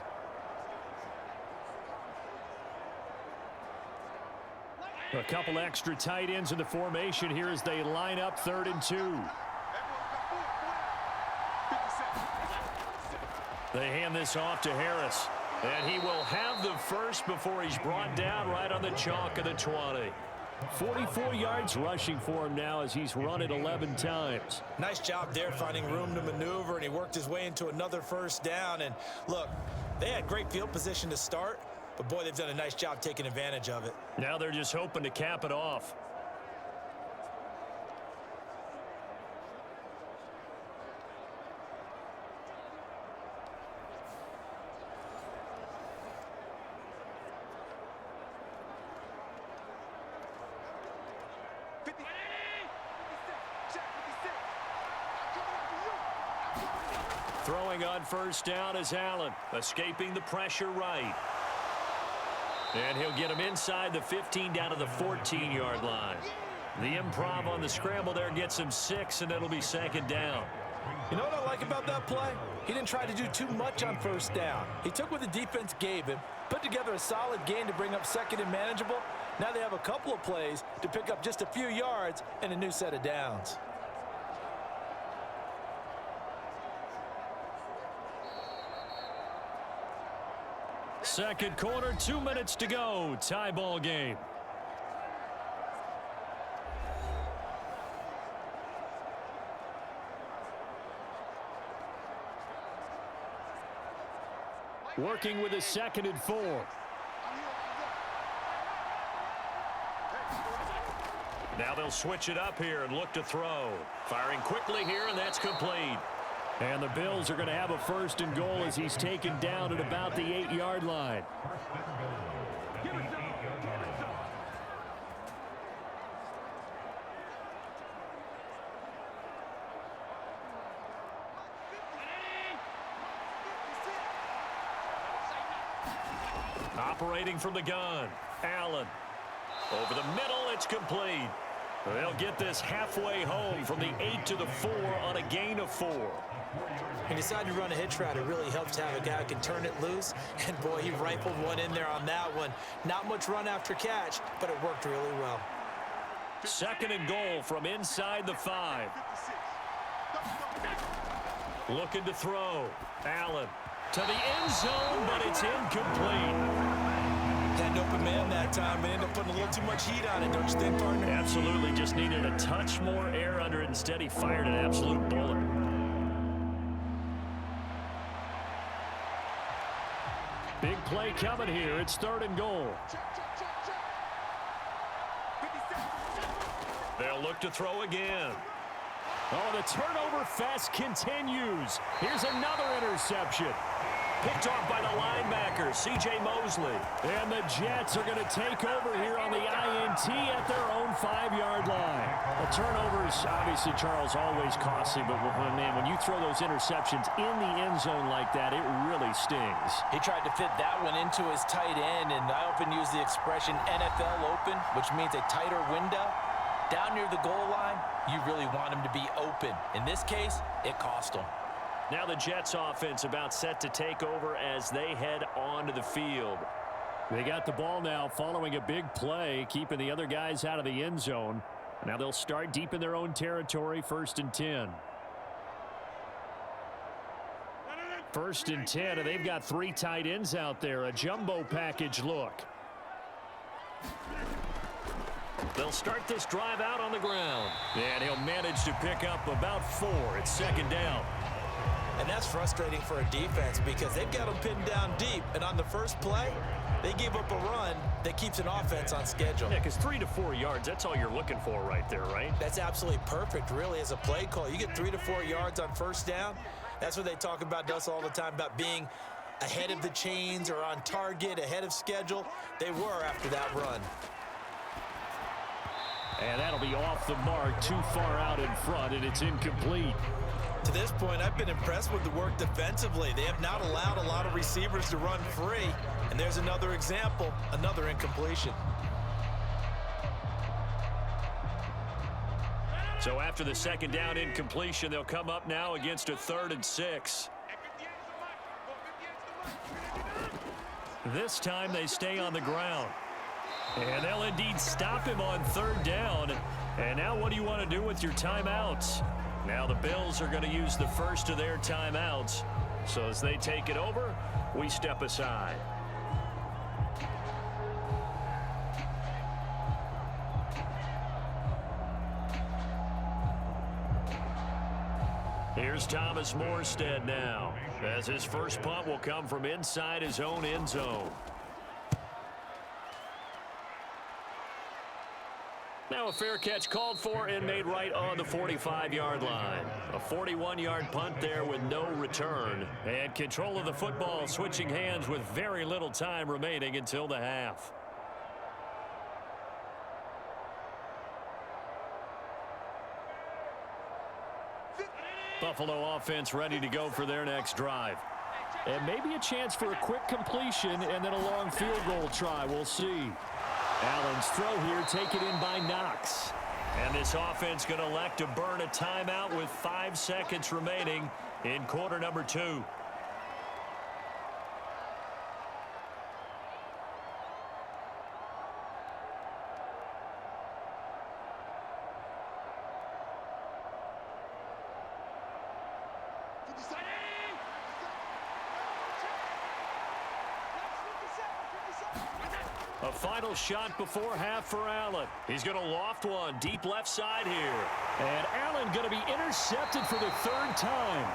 A couple extra tight ends in the formation here as they line up 3rd and 2. They hand this off to Harris. And he will have the first before he's brought down right on the chalk of the 20. 44 yards rushing for him now as he's run it 11 times. Nice job there finding room to maneuver, and he worked his way into another first down. And look, they had great field position to start, but boy, they've done a nice job taking advantage of it. Now they're just hoping to cap it off. Throwing on first down is Allen, escaping the pressure right. And he'll get him inside the 15 down to the 14-yard line. The improv on the scramble there gets him 6, and it'll be 2nd down. You know what I like about that play? He didn't try to do too much on first down. He took what the defense gave him, put together a solid gain to bring up 2nd and manageable. Now they have a couple of plays to pick up just a few yards and a new set of downs. Second quarter, 2 minutes to go. Tie ball game. Working with a 2nd and 4. Now they'll switch it up here and look to throw. Firing quickly here, and that's complete. And the Bills are going to have a 1st and goal as he's taken down at about the 8-yard line. Operating from the gun, Allen. Over the middle, it's complete. They'll get this halfway home from the 8 to the 4 on a gain of 4. He decided to run a hitch route. It really helps to have a guy who can turn it loose. And, boy, he rifled one in there on that one. Not much run after catch, but it worked really well. 2nd and goal from inside the 5. Looking to throw. Allen to the end zone, but it's incomplete. Had an open man that time and ended up putting a little too much heat on it, don't you think, partner? Absolutely. Just needed a touch more air under it. Instead, he fired an absolute bullet. Big play coming here. It's 3rd and goal. They'll look to throw again. Oh, the turnover fest continues. Here's another interception. Picked off by the linebacker, C.J. Mosley. And the Jets are going to take over here on the INT at their own 5-yard line. The turnovers, obviously, Charles, always costly. But, man, when you throw those interceptions in the end zone like that, it really stings. He tried to fit that one into his tight end, and I often use the expression NFL open, which means a tighter window. Down near the goal line, you really want him to be open. In this case, it cost him. Now the Jets offense about set to take over as they head onto the field. They got the ball now following a big play, keeping the other guys out of the end zone. Now they'll start deep in their own territory, 1st and 10. 1st and 10, and they've got 3 tight ends out there. A jumbo package look. They'll start this drive out on the ground. And he'll manage to pick up about 4. It's 2nd down. And that's frustrating for a defense because they've got them pinned down deep. And on the first play, they gave up a run that keeps an offense on schedule. Yeah, because 3 to 4 yards, that's all you're looking for right there, right? That's absolutely perfect, really, as a play call. You get 3 to 4 yards on first down. That's what they talk about us all the time, about being ahead of the chains or on target, ahead of schedule. They were after that run. And that'll be off the mark, too far out in front, and it's incomplete. To this point, I've been impressed with the work defensively. They have not allowed a lot of receivers to run free. And there's another example, another incompletion. So after the 2nd down incompletion, they'll come up now against a 3rd and 6. This time they stay on the ground. And they'll indeed stop him on third down. And now what do you want to do with your timeouts? Now the Bills are going to use the first of their timeouts. So as they take it over, we step aside. Here's Thomas Morstead now, as his first punt will come from inside his own end zone. Now a fair catch called for and made right on the 45-yard line. A 41-yard punt there with no return. And control of the football switching hands with very little time remaining until the half. Buffalo offense ready to go for their next drive. And maybe a chance for a quick completion and then a long field goal try. We'll see. Allen's throw here taken in by Knox. And this offense going to elect to burn a timeout with 5 seconds remaining in quarter number 2. A final shot before half for Allen. He's going to loft one deep left side here. And Allen going to be intercepted for the 3rd time.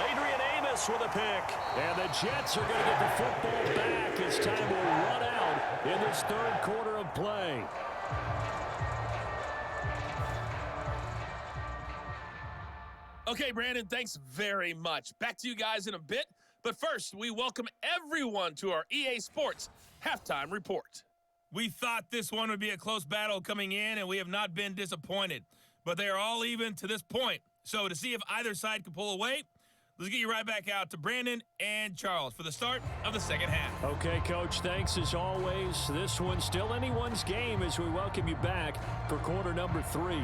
Adrian Amos with a pick. And the Jets are going to get the football back as time will run out in this 3rd quarter of play. Okay, Brandon, thanks very much. Back to you guys in a bit. But first, we welcome everyone to our EA Sports Halftime Report. We thought this one would be a close battle coming in, and we have not been disappointed. But they are all even to this point. So to see if either side can pull away, let's get you right back out to Brandon and Charles for the start of the second half. Okay, Coach, thanks as always. This one's still anyone's game as we welcome you back for quarter number 3.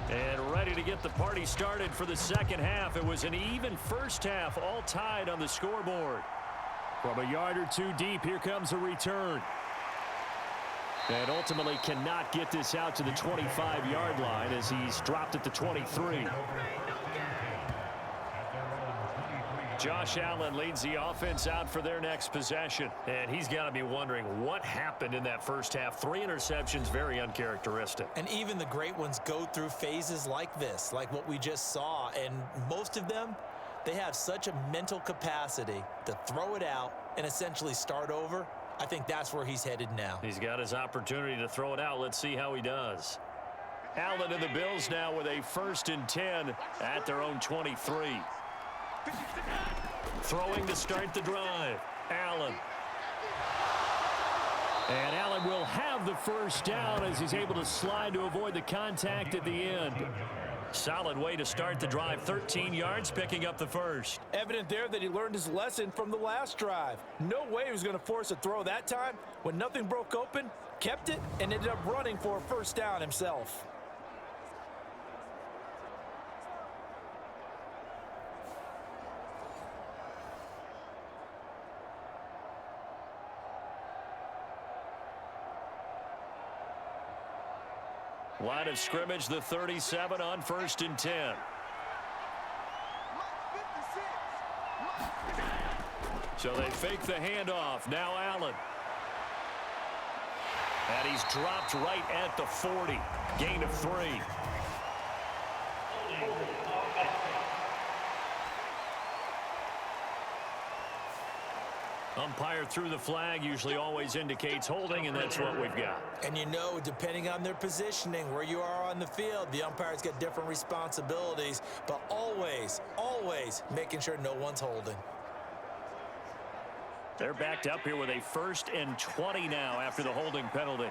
And ready to get the party started for the second half. It was an even first half, all tied on the scoreboard. From a yard or two deep, here comes a return. And ultimately cannot get this out to the 25-yard line as he's dropped at the 23. Josh Allen leads the offense out for their next possession. And he's got to be wondering what happened in that first half. 3 interceptions, very uncharacteristic. And even the great ones go through phases like this, like what we just saw. And most of them, they have such a mental capacity to throw it out and essentially start over. I think that's where he's headed now. He's got his opportunity to throw it out. Let's see how he does. Allen and the Bills now with a 1st and 10 at their own 23. Throwing to start the drive. Allen. And Allen will have the first down as he's able to slide to avoid the contact at the end. Solid way to start the drive. 13 yards, picking up the first. Evident there that he learned his lesson from the last drive. No way he was going to force a throw that time. When nothing broke open, kept it, and ended up running for a first down himself. Line of scrimmage, the 37 on 1st and 10. So they fake the handoff. Now Allen. And he's dropped right at the 40. Gain of 3. Umpire threw the flag, usually always indicates holding, and that's what we've got. And you know, depending on their positioning, where you are on the field, the umpires get different responsibilities, but always, always making sure no one's holding. They're backed up here with a 1st and 20 now after the holding penalty.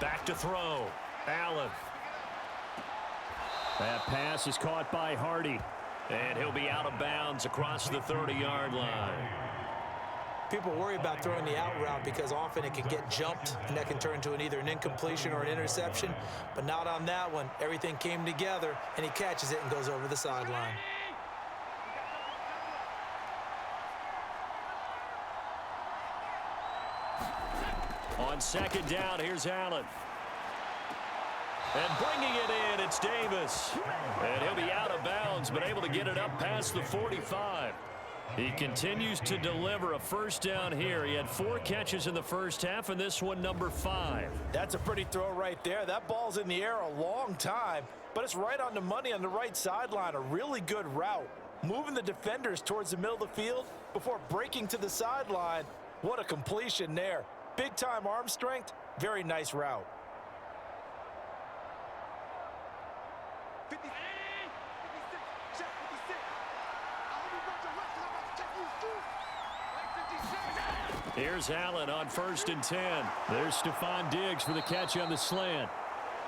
Back to throw. Allen. That pass is caught by Hardy. And he'll be out of bounds across the 30-yard line. People worry about throwing the out route because often it can get jumped, and that can turn into either an incompletion or an interception. But not on that one. Everything came together, and he catches it and goes over the sideline. On 2nd down, here's Allen. And bringing it in, it's Davis. And he'll be out of bounds, but able to get it up past the 45. He continues to deliver a 1st down here. He had 4 catches in the 1st half, and this one number 5. That's a pretty throw right there. That ball's in the air a long time, but it's right on the money on the right sideline. A really good route. Moving the defenders towards the middle of the field before breaking to the sideline. What a completion there. Big-time arm strength. Very nice route. Here's Allen on 1st and 10. There's Stephon Diggs for the catch on the slant.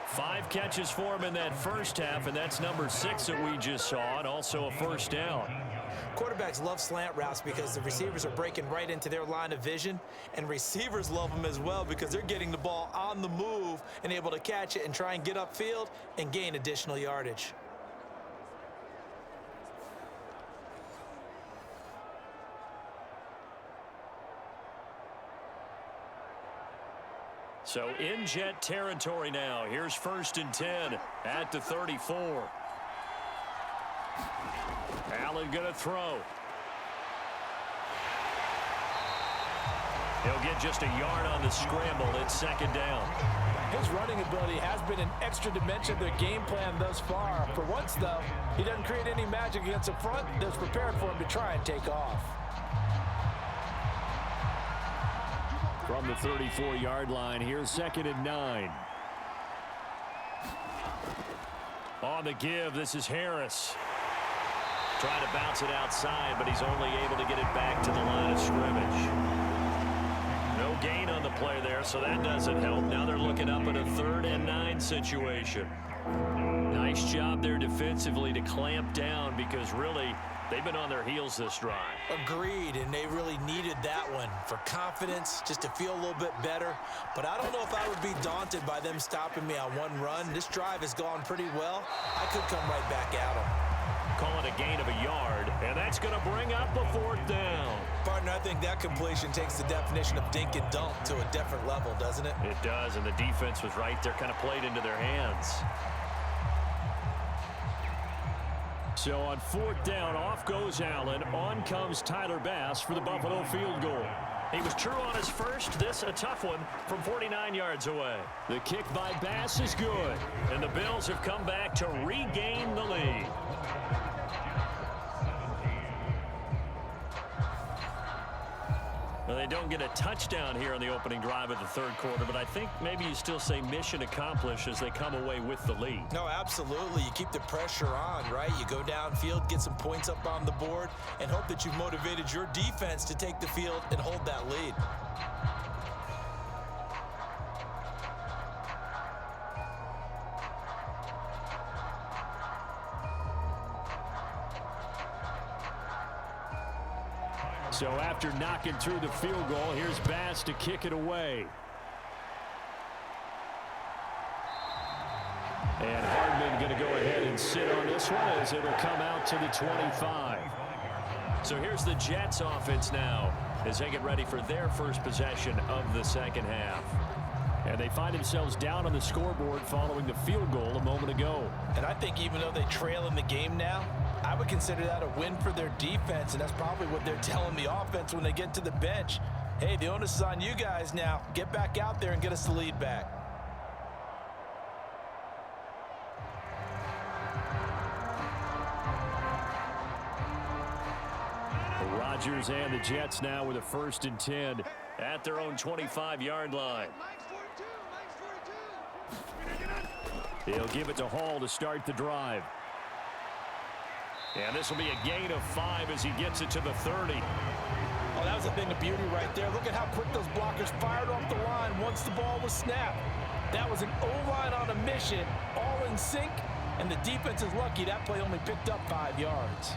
5 catches for him in that 1st half, and that's number 6 that we just saw, and also a 1st down. Quarterbacks love slant routes because the receivers are breaking right into their line of vision, and receivers love them as well because they're getting the ball on the move and able to catch it and try and get upfield and gain additional yardage. So in Jet territory now. Here's 1st and 10 at the 34. Allen going to throw. He'll get just a yard on the scramble. It's 2nd down. His running ability has been an extra dimension of their game plan thus far. For once, though, he doesn't create any magic against the front that's prepared for him to try and take off. From the 34-yard line, here's 2nd and 9. On the give, this is Harris. Trying to bounce it outside, but he's only able to get it back to the line of scrimmage. No gain on the play there, so that doesn't help. Now they're looking up at a 3rd and 9 situation. Nice job there defensively to clamp down because really they've been on their heels this drive. Agreed, and they really needed that one for confidence, just to feel a little bit better. But I don't know if I would be daunted by them stopping me on one run. This drive has gone pretty well. I could come right back at them. Call it a gain of a yard, and that's going to bring up a 4th down. Partner, I think that completion takes the definition of dink and dunk to a different level, doesn't it? It does, and the defense was right there, kind of played into their hands. So on 4th down, off goes Allen. On comes Tyler Bass for the Buffalo field goal. He was true on his first. This a tough one from 49 yards away. The kick by Bass is good, and the Bills have come back to regain the lead. Well, they don't get a touchdown here on the opening drive of the 3rd quarter, but I think maybe you still say mission accomplished as they come away with the lead. No, absolutely. You keep the pressure on, right? You go downfield, get some points up on the board, and hope that you've motivated your defense to take the field and hold that lead. So after knocking through the field goal, here's Bass to kick it away. And Hardman going to go ahead and sit on this one as it will come out to the 25. So here's the Jets offense now as they get ready for their first possession of the 2nd half. And they find themselves down on the scoreboard following the field goal a moment ago. And I think even though they trail in the game now, I would consider that a win for their defense, and that's probably what they're telling the offense when they get to the bench. Hey, the onus is on you guys now. Get back out there and get us the lead back. The Rodgers and the Jets now with a 1st and 10 at their own 25-yard line. He'll give it to Hall to start the drive. And this will be a gain of 5 as he gets it to the 30. Oh, that was a thing of beauty right there. Look at how quick those blockers fired off the line once the ball was snapped. That was an O-line on a mission, all in sync, and the defense is lucky that play only picked up 5 yards.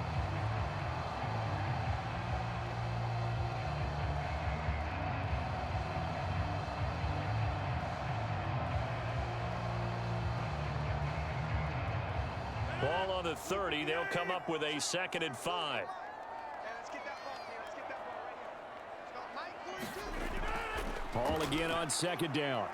Ball on the 30. They'll come up with a 2nd and 5. Ball again on 2nd down.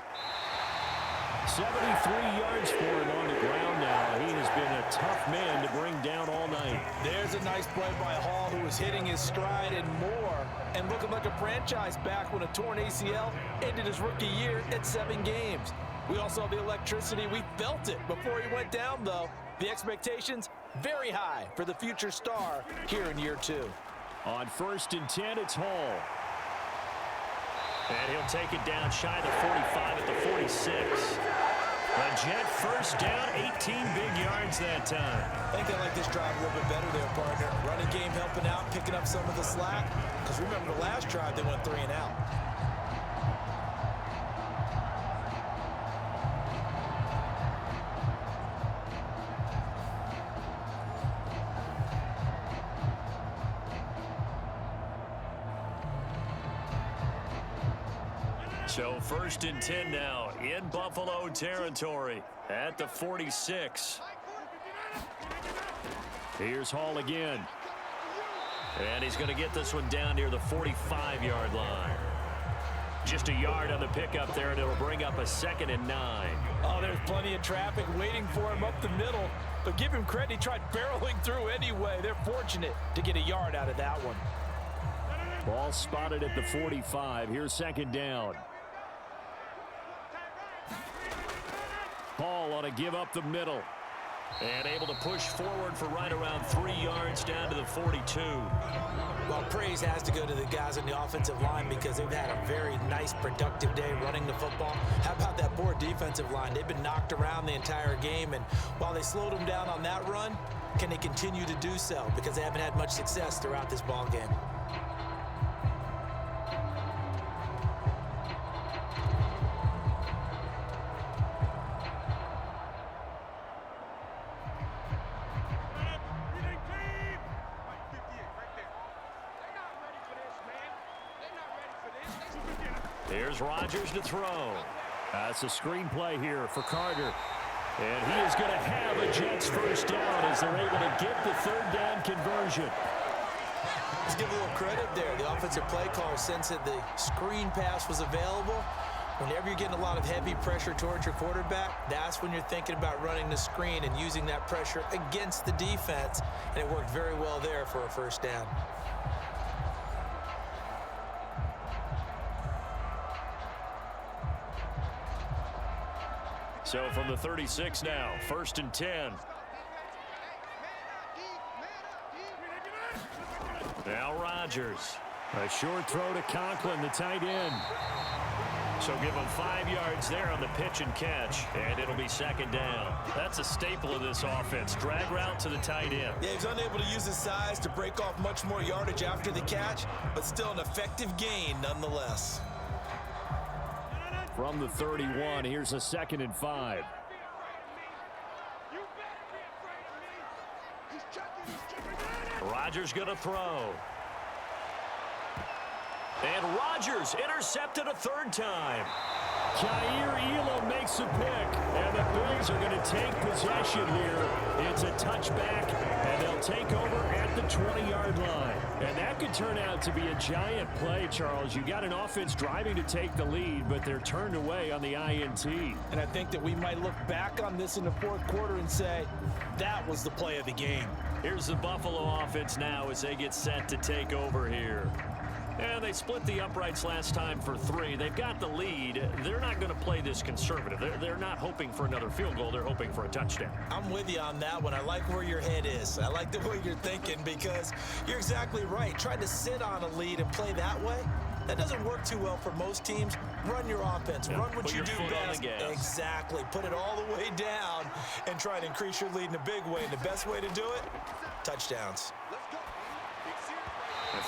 73 yards for him on the ground now. He has been a tough man to bring down all night. There's a nice play by Hall, who was hitting his stride and more, and looking like a franchise back when a torn ACL ended his rookie year at 7 games. We also have the electricity. We felt it before he went down, though. The expectations very high for the future star here in year 2. On 1st and 10, it's Hall. And he'll take it down shy of the 45 at the 46. A Jet first down, 18 big yards that time. I think they like this drive a little bit better there, partner. Running game helping out, picking up some of the slack. Because remember the last drive, they went 3 and out. So 1st and 10 now in Buffalo territory at the 46. Here's Hall again. And he's going to get this one down near the 45-yard line. Just a yard on the pickup there, and it'll bring up a 2nd and 9. Oh, there's plenty of traffic waiting for him up the middle. But give him credit, he tried barreling through anyway. They're fortunate to get a yard out of that one. Ball spotted at the 45. Here's 2nd down. Hall on a give up the middle. And able to push forward for right around 3 yards down to the 42. Well, praise has to go to the guys on the offensive line because they've had a very nice, productive day running the football. How about that poor defensive line? They've been knocked around the entire game, and while they slowed them down on that run, can they continue to do so? Because they haven't had much success throughout this ball game. Here's Rodgers to throw. That's a screenplay here for Carter. And he is going to have a Jets first down as they're able to get the 3rd down conversion. Let's give a little credit there. The offensive play caller sensed that the screen pass was available. Whenever you're getting a lot of heavy pressure towards your quarterback, that's when you're thinking about running the screen and using that pressure against the defense. And it worked very well there for a first down. So from the 36 now, 1st and 10. Now Rodgers. A short throw to Conklin, the tight end. So give him 5 yards there on the pitch and catch, and it'll be 2nd down. That's a staple of this offense. Drag route to the tight end. Yeah, he's unable to use his size to break off much more yardage after the catch, but still an effective gain nonetheless. From the 31, here's a 2nd and 5. Rodgers gonna throw. And Rodgers intercepted a 3rd time. Jair Elam makes a pick, and the Bills are going to take possession here. It's a touchback, and they'll take over at the 20-yard line. And that could turn out to be a giant play, Charles. You got an offense driving to take the lead, but they're turned away on the INT. And I think that we might look back on this in the 4th quarter and say, that was the play of the game. Here's the Buffalo offense now as they get set to take over here. And they split the uprights last time for 3. They've got the lead. They're not going to play this conservative. They're not hoping for another field goal. They're hoping for a touchdown. I'm with you on that one. I like where your head is. I like the way you're thinking because you're exactly right. Trying to sit on a lead and play that way, That doesn't work too well for most teams. Run your offense. Yeah, run what put you your do foot on best. the gas. Exactly. Put it all the way down and try and increase your lead in a big way. And the best way to do it, touchdowns.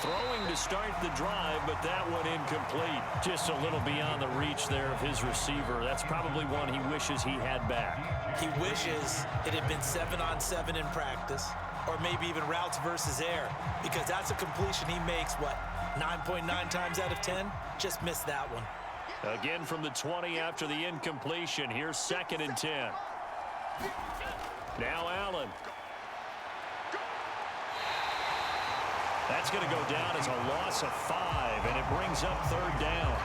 Throwing to start the drive, but that one incomplete. Just a little beyond the reach there of his receiver. That's probably one he wishes he had back. He wishes it had been 7-on-7 in practice, or maybe even routes versus air, because that's a completion he makes, 9.9 times out of 10? Just missed that one. Again from the 20 after the incompletion. Here's 2nd and 10. Now Allen. That's going to go down as a loss of 5, and it brings up 3rd down.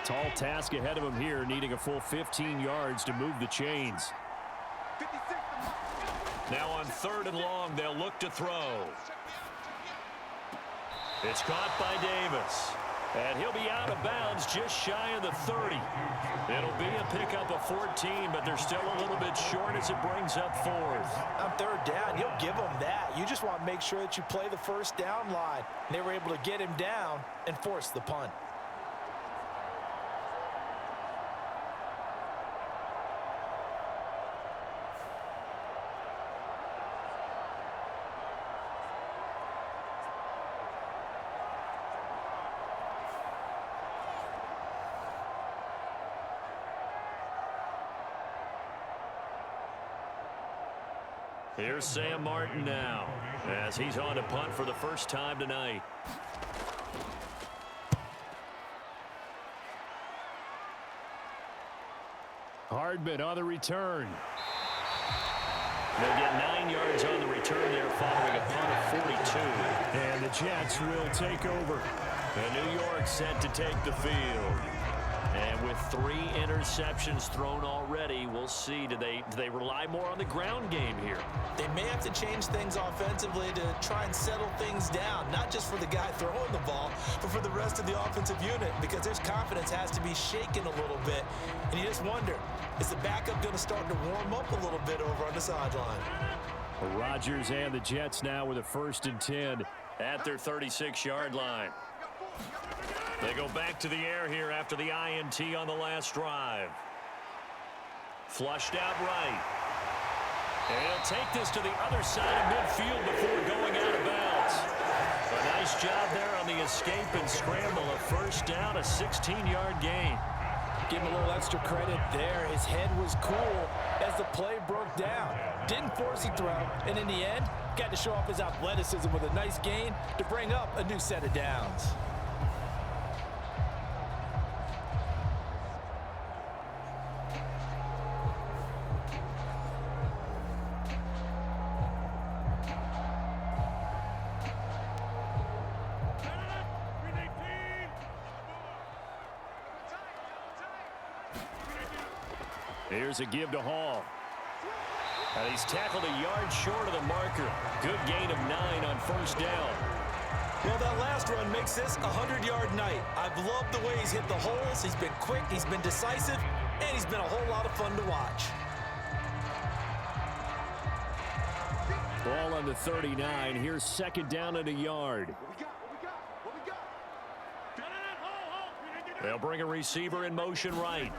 Tall task ahead of him here, needing a full 15 yards to move the chains. Now on 3rd and long, they'll look to throw. It's caught by Davis. And he'll be out of bounds just shy of the 30. It'll be a pickup of 14, but they're still a little bit short as it brings up 4th. On 3rd down, you'll give them that. You just want to make sure that you play the 1st down line. And they were able to get him down and force the punt. Here's Sam Martin now, as he's on to punt for the first time tonight. Hardman on the return. They'll get 9 yards on the return there following a punt of 42. And the Jets will take over. And New York set to take the field. And with 3 interceptions thrown already, we'll see. Do they rely more on the ground game here? They may have to change things offensively to try and settle things down, not just for the guy throwing the ball, but for the rest of the offensive unit, because their confidence has to be shaken a little bit. And you just wonder, is the backup going to start to warm up a little bit over on the sideline? Rodgers and the Jets now with a 1st and 10 at their 36-yard line. They go back to the air here after the INT on the last drive. Flushed out right. And he'll take this to the other side of midfield before going out of bounds. A nice job there on the escape and scramble. A 1st down, a 16-yard gain. Give him a little extra credit there. His head was cool as the play broke down. Didn't force a throw, and in the end, got to show off his athleticism with a nice gain to bring up a new set of downs. Here's a give to Hall. And he's tackled a yard short of the marker. Good gain of 9 on 1st down. Well, that last run makes this a 100-yard night. I've loved the way he's hit the holes. He's been quick, he's been decisive, and he's been a whole lot of fun to watch. Ball on the 39. Here's 2nd down and a yard. They'll bring a receiver in motion right.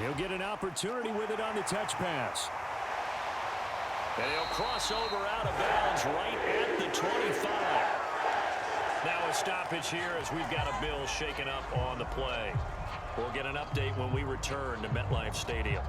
He'll get an opportunity with it on the touch pass. And he'll cross over out of bounds right at the 25. Now a stoppage here as we've got a Bill shaken up on the play. We'll get an update when we return to MetLife Stadium.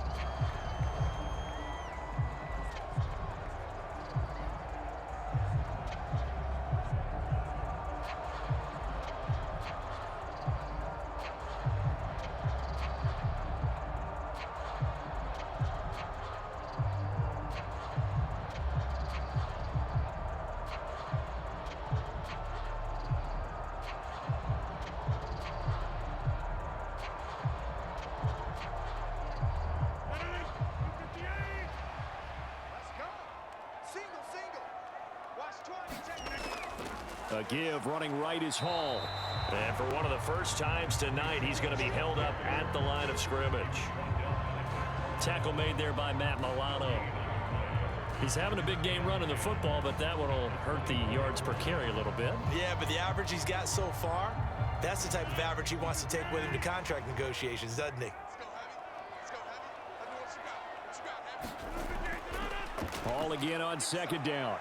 A give running right is Hall. And for one of the first times tonight, he's going to be held up at the line of scrimmage. Tackle made there by Matt Milano. He's having a big game running the football, but that one will hurt the yards per carry a little bit. Yeah, but the average he's got so far, that's the type of average he wants to take with him to contract negotiations, doesn't he? Hall again on second down.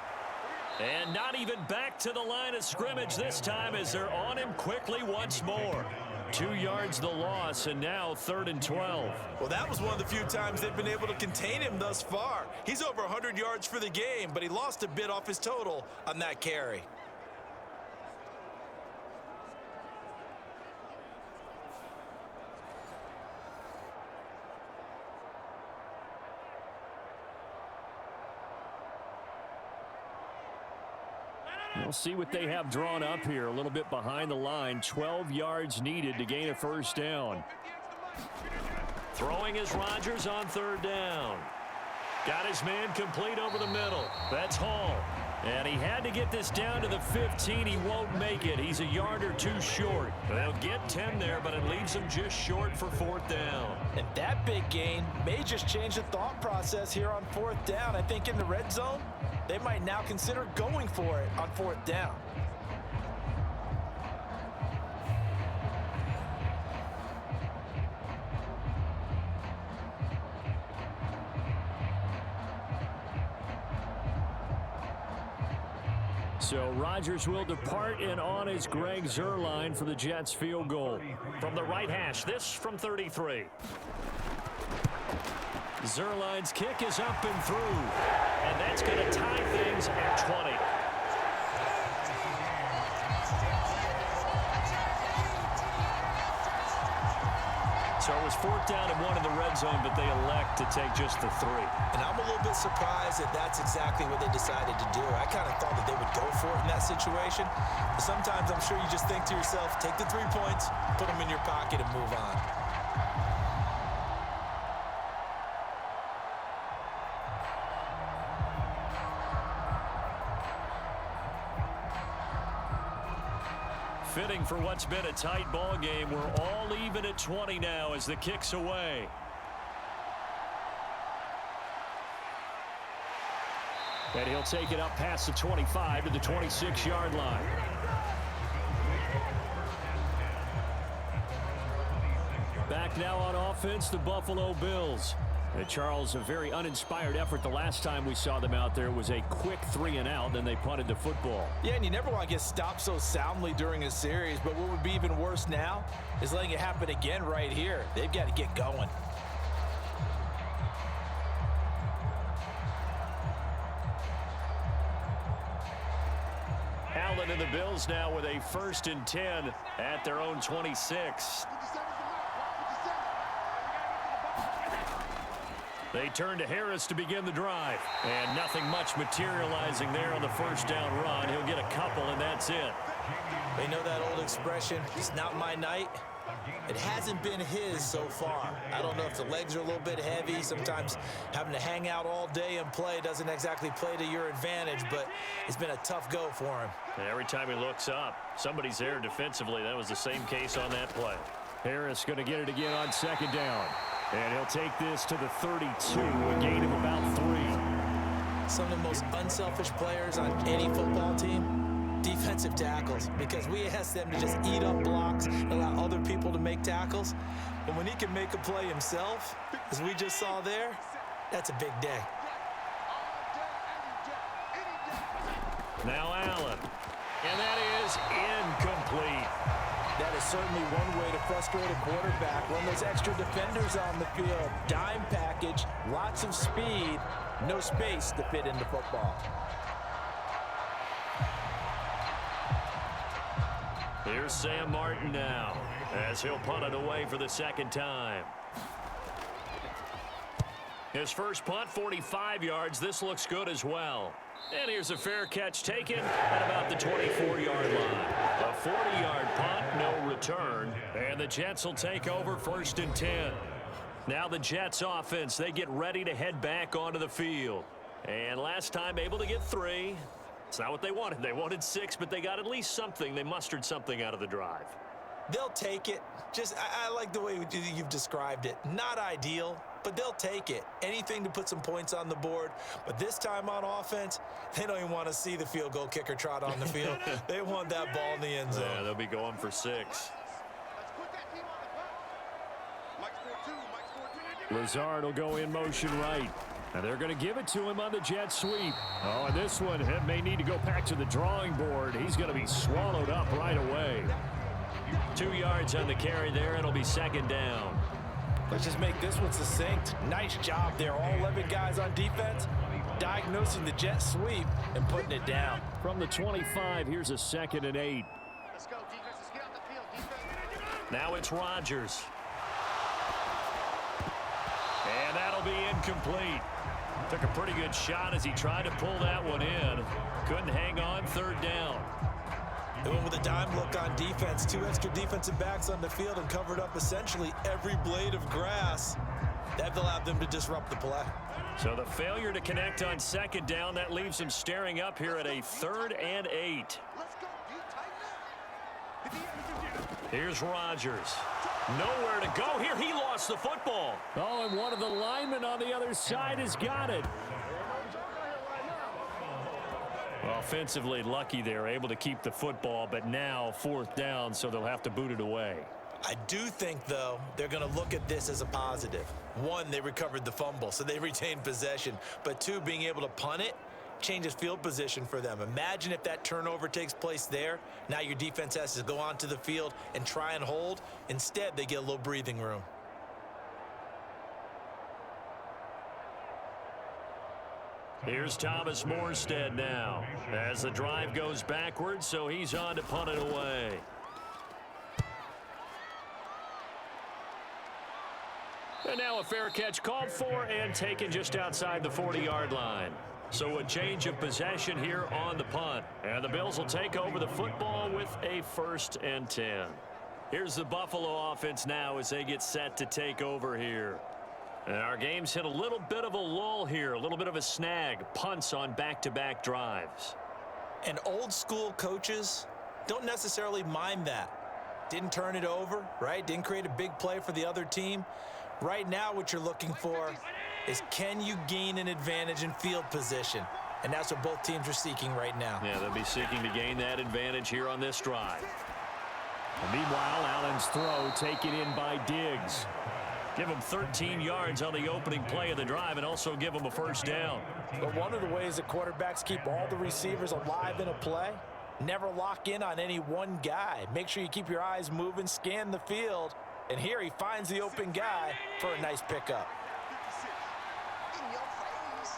And not even back to the line of scrimmage this time as they're on him quickly once more. 2 yards the loss, and now 3rd and 12. Well, that was one of the few times they've been able to contain him thus far. He's over 100 yards for the game, but he lost a bit off his total on that carry. We'll see what they have drawn up here. A little bit behind the line. 12 yards needed to gain a first down. Throwing is Rodgers on 3rd down. Got his man complete over the middle. That's Hall. And he had to get this down to the 15. He won't make it. He's a yard or 2 short. They'll get 10 there, but it leaves him just short for 4th down. And that big gain may just change the thought process here on 4th down. I think in the red zone, they might now consider going for it on 4th down. So Rodgers will depart, and on is Greg Zuerlein for the Jets field goal. From the right hash, this from 33. Zuerlein's kick is up and through, and that's going to tie things at 20. So it was 4th down and 1 in the red zone, but they elect to take just the 3. And I'm a little bit surprised that that's exactly what they decided to do. I kind of thought that they would go for it in that situation. But sometimes I'm sure you just think to yourself, take the 3 points, put them in your pocket, and move on. Fitting for what's been a tight ball game. We're all even at 20 now as the kick's away. And he'll take it up past the 25 to the 26-yard line. Back now on offense, the Buffalo Bills. Charles, a very uninspired effort. The last time we saw them out there was a quick 3-and-out, then they punted the football. Yeah, and you never want to get stopped so soundly during a series, but what would be even worse now is letting it happen again right here. They've got to get going. Allen and the Bills now with a 1st and 10 at their own 26. They turn to Harris to begin the drive. And nothing much materializing there on the 1st down run. He'll get a couple, and that's it. They know that old expression, it's not my night. It hasn't been his so far. I don't know if the legs are a little bit heavy. Sometimes having to hang out all day and play doesn't exactly play to your advantage, but it's been a tough go for him. And every time he looks up, somebody's there defensively. That was the same case on that play. Harris going to get it again on 2nd down. And he'll take this to the 32, a gain of about 3. Some of the most unselfish players on any football team, defensive tackles, because we ask them to just eat up blocks and allow other people to make tackles. But when he can make a play himself, as we just saw there, that's a big day. Now Allen. And that is incomplete. That is certainly one way to frustrate a quarterback. Run those extra defenders on the field. Dime package, lots of speed, no space to fit into football. Here's Sam Martin now as he'll punt it away for the 2nd time. His first punt, 45 yards. This looks good as well. And here's a fair catch taken at about the 24-yard line. A 40-yard punt, no return. And the Jets will take over 1st and 10. Now the Jets offense, they get ready to head back onto the field. And last time able to get 3. It's not what they wanted. They wanted 6, but they got at least something. They mustered something out of the drive. They'll take it. I like the way you've described it. Not ideal, but they'll take it. Anything to put some points on the board. But this time on offense, they don't even want to see the field goal kicker trot on the field. They want that ball in the end zone. Yeah, they'll be going for 6. Lazard will go in motion right. And they're going to give it to him on the jet sweep. Oh, and this one may need to go back to the drawing board. He's going to be swallowed up right away. 2 yards on the carry there. It'll be 2nd down. Let's just make this one succinct. Nice job there. All 11 guys on defense diagnosing the jet sweep and putting it down. From the 25, here's a 2nd and 8. Let's go, defense. Let's get out the field. Defense. Now it's Rodgers. And that'll be incomplete. Took a pretty good shot as he tried to pull that one in. Couldn't hang on. 3rd down. They went with a dime look on defense. 2 extra defensive backs on the field and covered up essentially every blade of grass. That allowed them to disrupt the play. So the failure to connect on 2nd down, that leaves them staring up here at a 3rd and 8. Let's go. Do you tighten up? Here's Rodgers. Nowhere to go here. He lost the football. Oh, and one of the linemen on the other side has got it. Offensively lucky they're able to keep the football, but now 4th down, so they'll have to boot it away. I do think, though, they're going to look at this as a positive. 1, they recovered the fumble, so they retained possession. But 2, being able to punt it changes field position for them. Imagine if that turnover takes place there. Now your defense has to go onto the field and try and hold. Instead, they get a little breathing room. Here's Thomas Morstead now as the drive goes backwards, so he's on to punt it away. And now a fair catch called for and taken just outside the 40-yard line. So a change of possession here on the punt. And the Bills will take over the football with a 1st and 10. Here's the Buffalo offense now as they get set to take over here. And our game's hit a little bit of a lull here, a little bit of a snag. Punts on back-to-back drives. And old school coaches don't necessarily mind that. Didn't turn it over, right? Didn't create a big play for the other team. Right now what you're looking for is, can you gain an advantage in field position? And that's what both teams are seeking right now. Yeah, they'll be seeking to gain that advantage here on this drive. And meanwhile, Allen's throw taken in by Diggs. Give him 13 yards on the opening play of the drive and also give him a 1st down. But one of the ways that quarterbacks keep all the receivers alive in a play, never lock in on any one guy. Make sure you keep your eyes moving, scan the field. And here he finds the open guy for a nice pickup. In your face.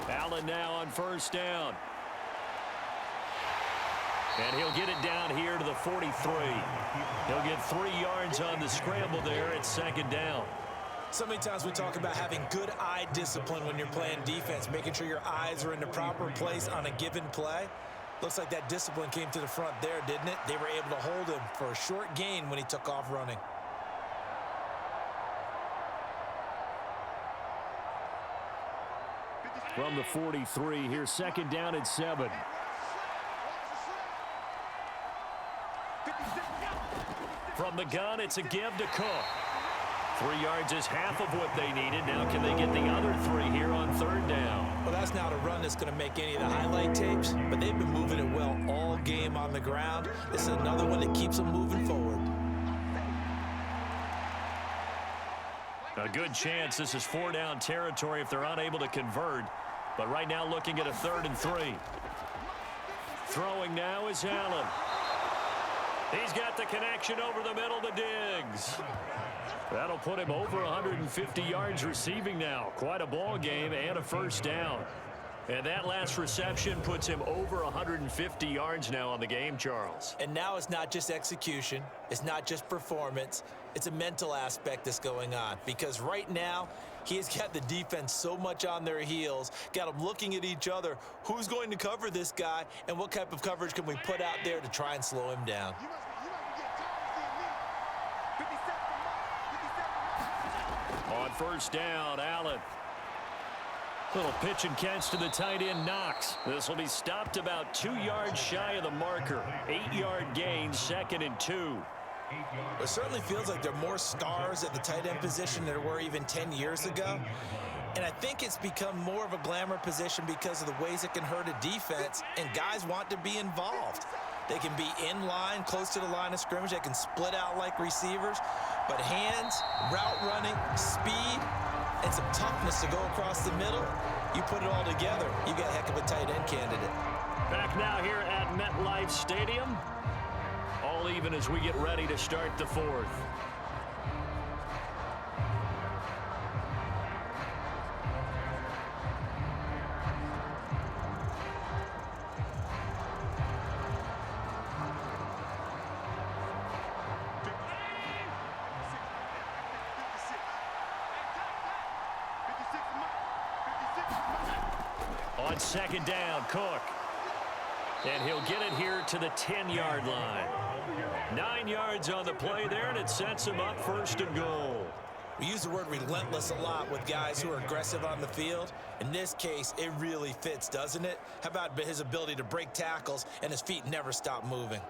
Allen now on 1st down. And he'll get it down here to the 43. He'll get 3 yards on the scramble there at 2nd down. So many times we talk about having good eye discipline when you're playing defense, making sure your eyes are in the proper place on a given play. Looks like that discipline came to the front there, didn't it? They were able to hold him for a short gain when he took off running. From the 43, here's 2nd down and 7. From the gun, it's a give to Cook. 3 yards is half of what they needed. Now can they get the other 3 here on 3rd down? Well, that's not a run that's going to make any of the highlight tapes, but they've been moving it well all game on the ground. This is another one that keeps them moving forward. A good chance this is 4-down territory if they're unable to convert. But right now looking at a 3rd and 3. Throwing now is Allen. He's got the connection over the middle to Diggs. That'll put him over 150 yards receiving now. Quite a ball game and a 1st down. And that last reception puts him over 150 yards now on the game, Charles. And now it's not just execution. It's not just performance. It's a mental aspect that's going on. Because right now, he's got the defense so much on their heels, got them looking at each other. Who's going to cover this guy, and what type of coverage can we put out there to try and slow him down? On 1st down, Allen. Little pitch and catch to the tight end, Knox. This will be stopped about 2 yards shy of the marker. 8-yard gain, 2nd and 2. It certainly feels like there are more stars at the tight end position than there were even 10 years ago. And I think it's become more of a glamour position because of the ways it can hurt a defense, and guys want to be involved. They can be in line, close to the line of scrimmage. They can split out like receivers. But hands, route running, speed, and some toughness to go across the middle, you put it all together, you got a heck of a tight end candidate. Back now here at MetLife Stadium. All even as we get ready to start the 4th. On 2nd down, Cook. And he'll get it here to the 10-yard line. 9 yards on the play there, and it sets him up 1st and goal. We use the word relentless a lot with guys who are aggressive on the field. In this case, it really fits, doesn't it? How about his ability to break tackles and his feet never stop moving?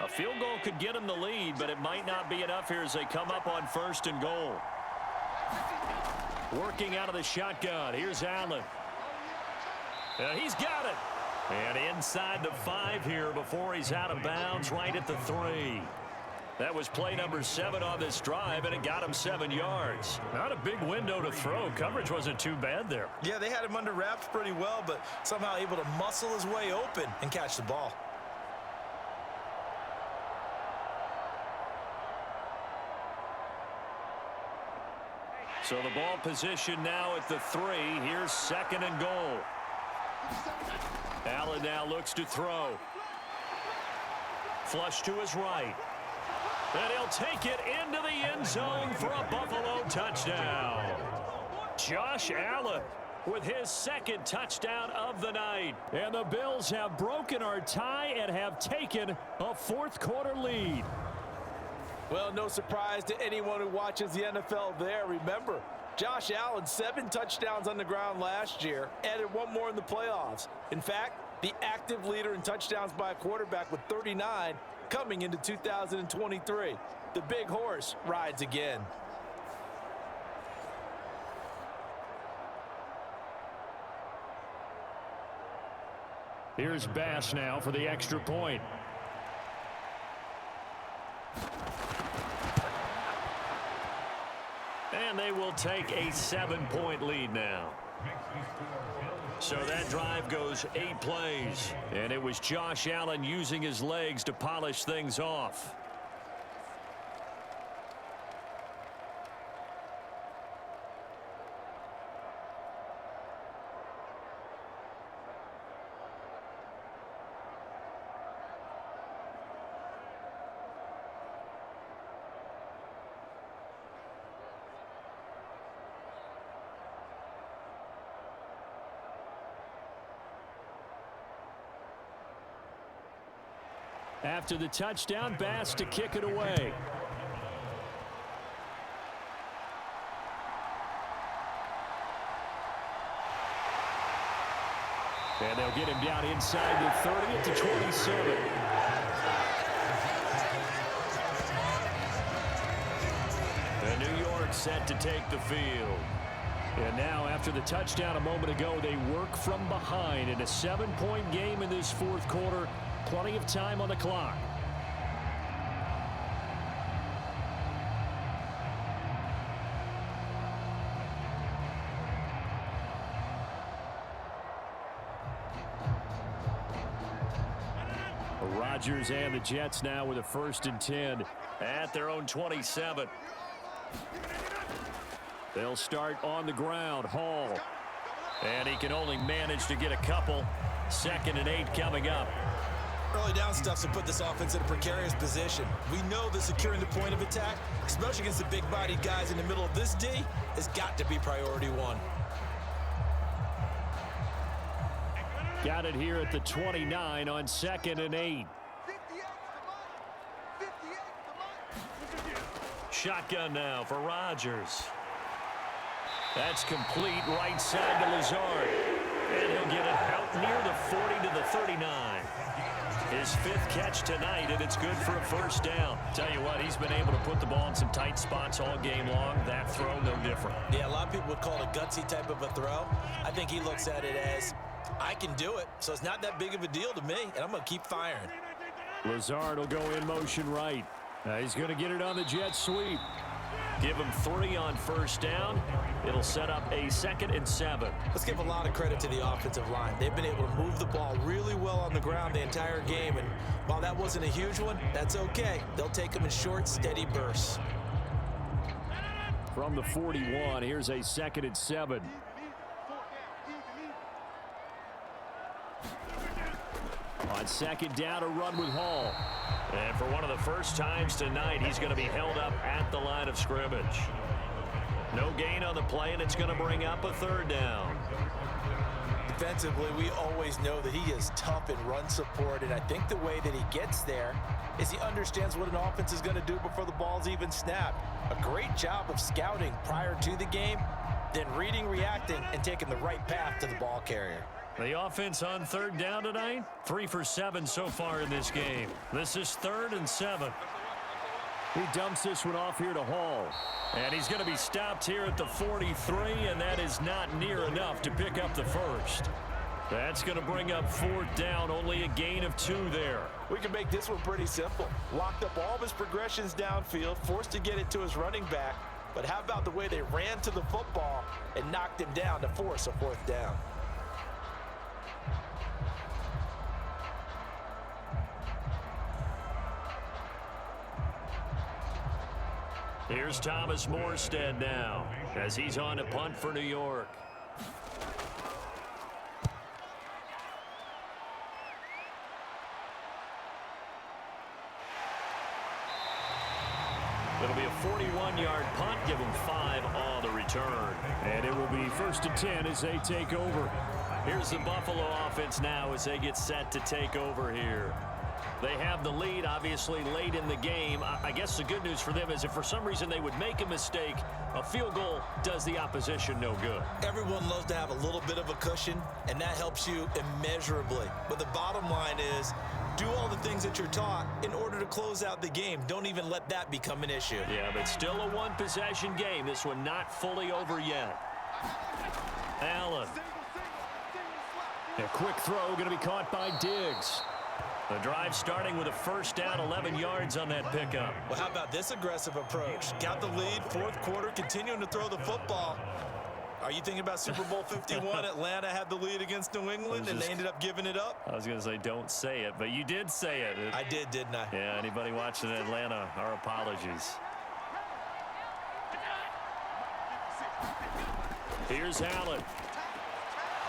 A field goal could get him the lead, but it might not be enough here as they come up on 1st and goal. Working out of the shotgun. Here's Allen. And he's got it. And inside the 5 here before he's out of bounds right at the 3. That was play number 7 on this drive, and it got him 7 yards. Not a big window to throw. Coverage wasn't too bad there. Yeah, they had him under wraps pretty well, but somehow able to muscle his way open and catch the ball. So the ball position now at the 3. Here's 2nd and goal. Allen now looks to throw. Flush to his right. And he'll take it into the end zone for a Buffalo touchdown. Josh Allen with his 2nd touchdown of the night. And the Bills have broken our tie and have taken a 4th quarter lead. Well, no surprise to anyone who watches the NFL there. Remember, Josh Allen, 7 touchdowns on the ground last year, added 1 more in the playoffs. In fact, the active leader in touchdowns by a quarterback with 39 coming into 2023. The big horse rides again. Here's Bass now for the extra point. And they will take a 7-point lead now. So that drive goes 8 plays. And it was Josh Allen using his legs to polish things off. After the touchdown, Bass to kick it away. And they'll get him down inside the 30 at the 27. And New York set to take the field. And now after the touchdown a moment ago, they work from behind in a 7-point game in this 4th quarter. Plenty of time on the clock. Rodgers and the Jets now with a 1st and 10 at their own 27. They'll start on the ground. Hall. And he can only manage to get a couple. 2nd and 8 coming up. Early down stuff to put this offense in a precarious position. We know that securing the point of attack, especially against the big-bodied guys in the middle of this D, has got to be priority 1. Got it here at the 29 on 2nd and 8. Shotgun now for Rodgers. That's complete right side to Lazard. And he'll get it out near the 40 to the 39. His 5th catch tonight, and it's good for a first down. Tell you what, he's been able to put the ball in some tight spots all game long. That throw, no different. Yeah, a lot of people would call it a gutsy type of a throw. I think he looks at it as, I can do it, so it's not that big of a deal to me, and I'm going to keep firing. Lazard will go in motion right. He's going to get it on the jet sweep. Give him 3 on first down. It'll set up a 2nd and 7. Let's give a lot of credit to the offensive line. They've been able to move the ball really well on the ground the entire game, and while that wasn't a huge one, that's okay. They'll take them in short, steady bursts. From the 41, here's a 2nd and 7. On 2nd down, a run with Hall. And for one of the first times tonight, he's going to be held up at the line of scrimmage. No gain on the play, and it's going to bring up a 3rd down. Defensively, we always know that he is tough in run support, and I think the way that he gets there is he understands what an offense is going to do before the ball's even snapped. A great job of scouting prior to the game, then reading, reacting, and taking the right path to the ball carrier. The offense on 3rd down tonight, 3 for 7 so far in this game. This is 3rd and 7. He dumps this one off here to Hall. And he's going to be stopped here at the 43, and that is not near enough to pick up the first. That's going to bring up 4th down, only a gain of 2 there. We can make this one pretty simple. Locked up all of his progressions downfield, forced to get it to his running back. But how about the way they ran to the football and knocked him down to force a 4th down? Here's Thomas Morstead now as he's on to punt for New York. It'll be a 41-yard punt, give them 5 on the return. And it will be 1st and 10 as they take over. Here's the Buffalo offense now as they get set to take over here. They have the lead, obviously, late in the game. I guess the good news for them is if for some reason they would make a mistake, a field goal does the opposition no good. Everyone loves to have a little bit of a cushion, and that helps you immeasurably. But the bottom line is, do all the things that you're taught in order to close out the game. Don't even let that become an issue. Yeah, but still a one-possession game. This one not fully over yet. Allen. A quick throw going to be caught by Diggs. The drive starting with a first down, 11 yards on that pickup. Well, how about this aggressive approach? Got the lead, 4th quarter, continuing to throw the football. Are you thinking about Super Bowl 51? Atlanta had the lead against New England, and they ended up giving it up? I was going to say don't say it, but you did say it. I did, didn't I? Yeah, anybody watching Atlanta, our apologies. Here's Allen.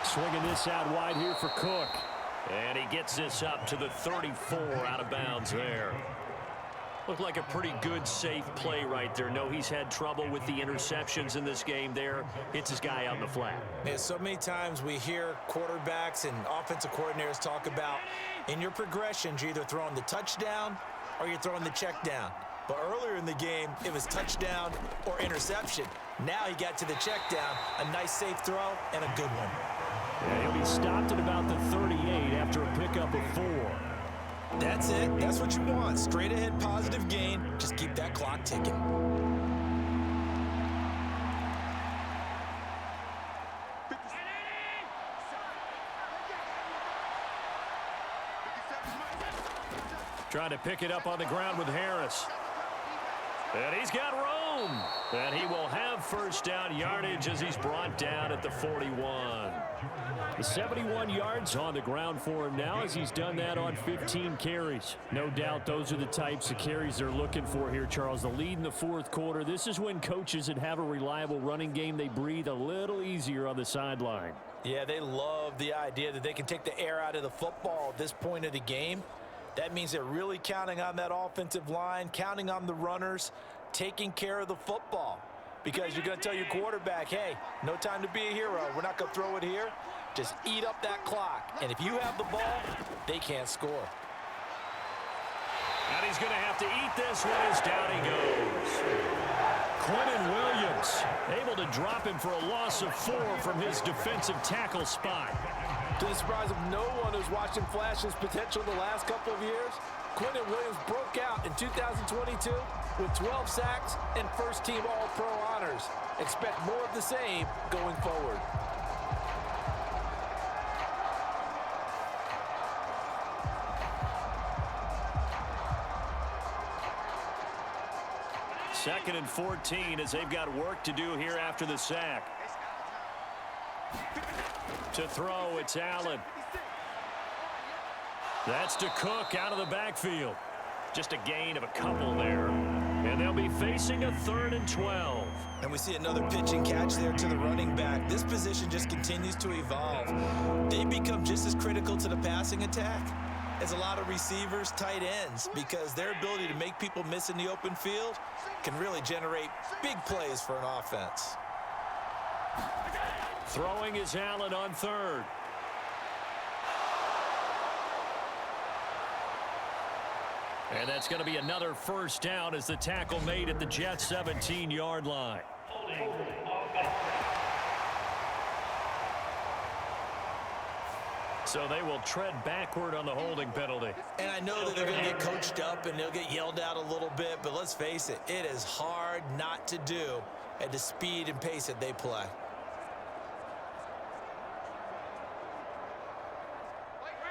Swinging this out wide here for Cook. And he gets this up to the 34 out of bounds there. Looked like a pretty good, safe play right there. No, he's had trouble with the interceptions in this game there. Hits his guy out in the flat. Man, so many times we hear quarterbacks and offensive coordinators talk about in your progressions, you're either throwing the touchdown or you're throwing the check down. But earlier in the game, it was touchdown or interception. Now he got to the check down, a nice safe throw, and a good one. And he'll be stopped at about the 38 after a pickup of 4. That's it. That's what you want. Straight ahead positive gain. Just keep that clock ticking. Trying to pick it up on the ground with Harris. And he's got room. And he will have first down yardage as he's brought down at the 41. The 71 yards on the ground for him now as he's done that on 15 carries. No doubt those are the types of carries they're looking for here, Charles. The lead in the 4th quarter. This is when coaches that have a reliable running game, they breathe a little easier on the sideline. Yeah, they love the idea that they can take the air out of the football at this point of the game. That means they're really counting on that offensive line, counting on the runners, taking care of the football. Because you're going to tell your quarterback, hey, no time to be a hero. We're not going to throw it here. just eat up that clock. And if you have the ball, they can't score. And he's going to have to eat this one as down he goes. Quentin Williams able to drop him for a loss of 4 from his defensive tackle spot. To the surprise of no one who's watched him flash his potential the last couple of years, Quentin Williams broke out in 2022 with 12 sacks and first-team All-Pro honors. Expect more of the same going forward. Second and 14 as they've got work to do here after the sack. To throw, it's Allen. That's to Cook out of the backfield. Just a gain of a couple there. And they'll be facing a 3rd and 12. And we see another pitch and catch there to the running back. This position just continues to evolve. They become just as critical to the passing attack as a lot of receivers, tight ends, because their ability to make people miss in the open field can really generate big plays for an offense. Throwing is Allen on 3rd. And that's going to be another first down as the tackle made at the Jets' 17-yard line. So they will tread backward on the holding penalty. And I know that they're going to get coached up and they'll get yelled out a little bit, but let's face it, it is hard not to do at the speed and pace that they play.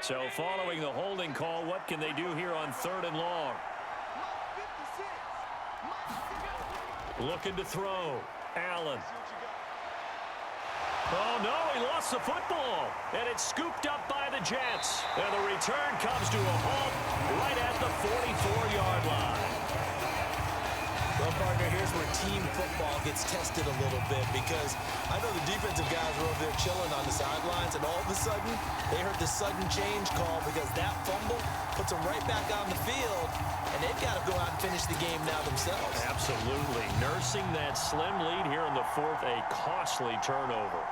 So following the holding call, what can they do here on 3rd and long? Looking to throw. Allen. Oh, no, he lost the football. And it's scooped up by the Jets. And the return comes to a halt right at the 44-yard line. Well, partner, here's where team football gets tested a little bit, because I know the defensive guys were over there chilling on the sidelines, and all of a sudden, they heard the sudden change call because that fumble puts them right back on the field, and they've got to go out and finish the game now themselves. Absolutely. Nursing that slim lead here in the 4th, a costly turnover.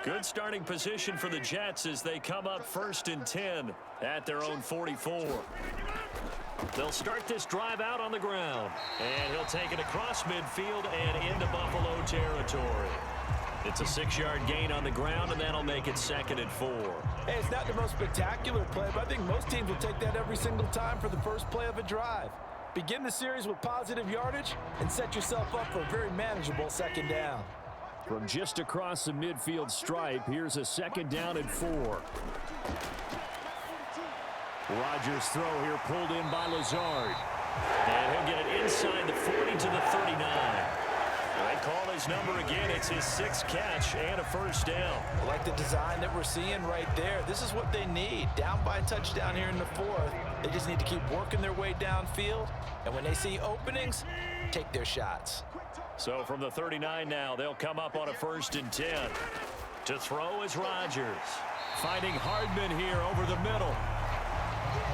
Good starting position for the Jets as they come up 1st and 10 at their own 44. They'll start this drive out on the ground. And he'll take it across midfield and into Buffalo territory. It's a 6-yard gain on the ground, and that'll make it 2nd and 4. Hey, it's not the most spectacular play, but I think most teams will take that every single time for the first play of a drive. Begin the series with positive yardage and set yourself up for a very manageable 2nd down. From just across the midfield stripe, here's a 2nd down and 4. Rodgers' throw here pulled in by Lazard. And he'll get it inside the 40 to the 39. They call his number again. It's his 6th catch and a first down. I like the design that we're seeing right there. This is what they need. Down by a touchdown here in the 4th. They just need to keep working their way downfield. And when they see openings, take their shots. So from the 39 now, they'll come up on a 1st and 10. To throw is Rodgers. Finding Hardman here over the middle.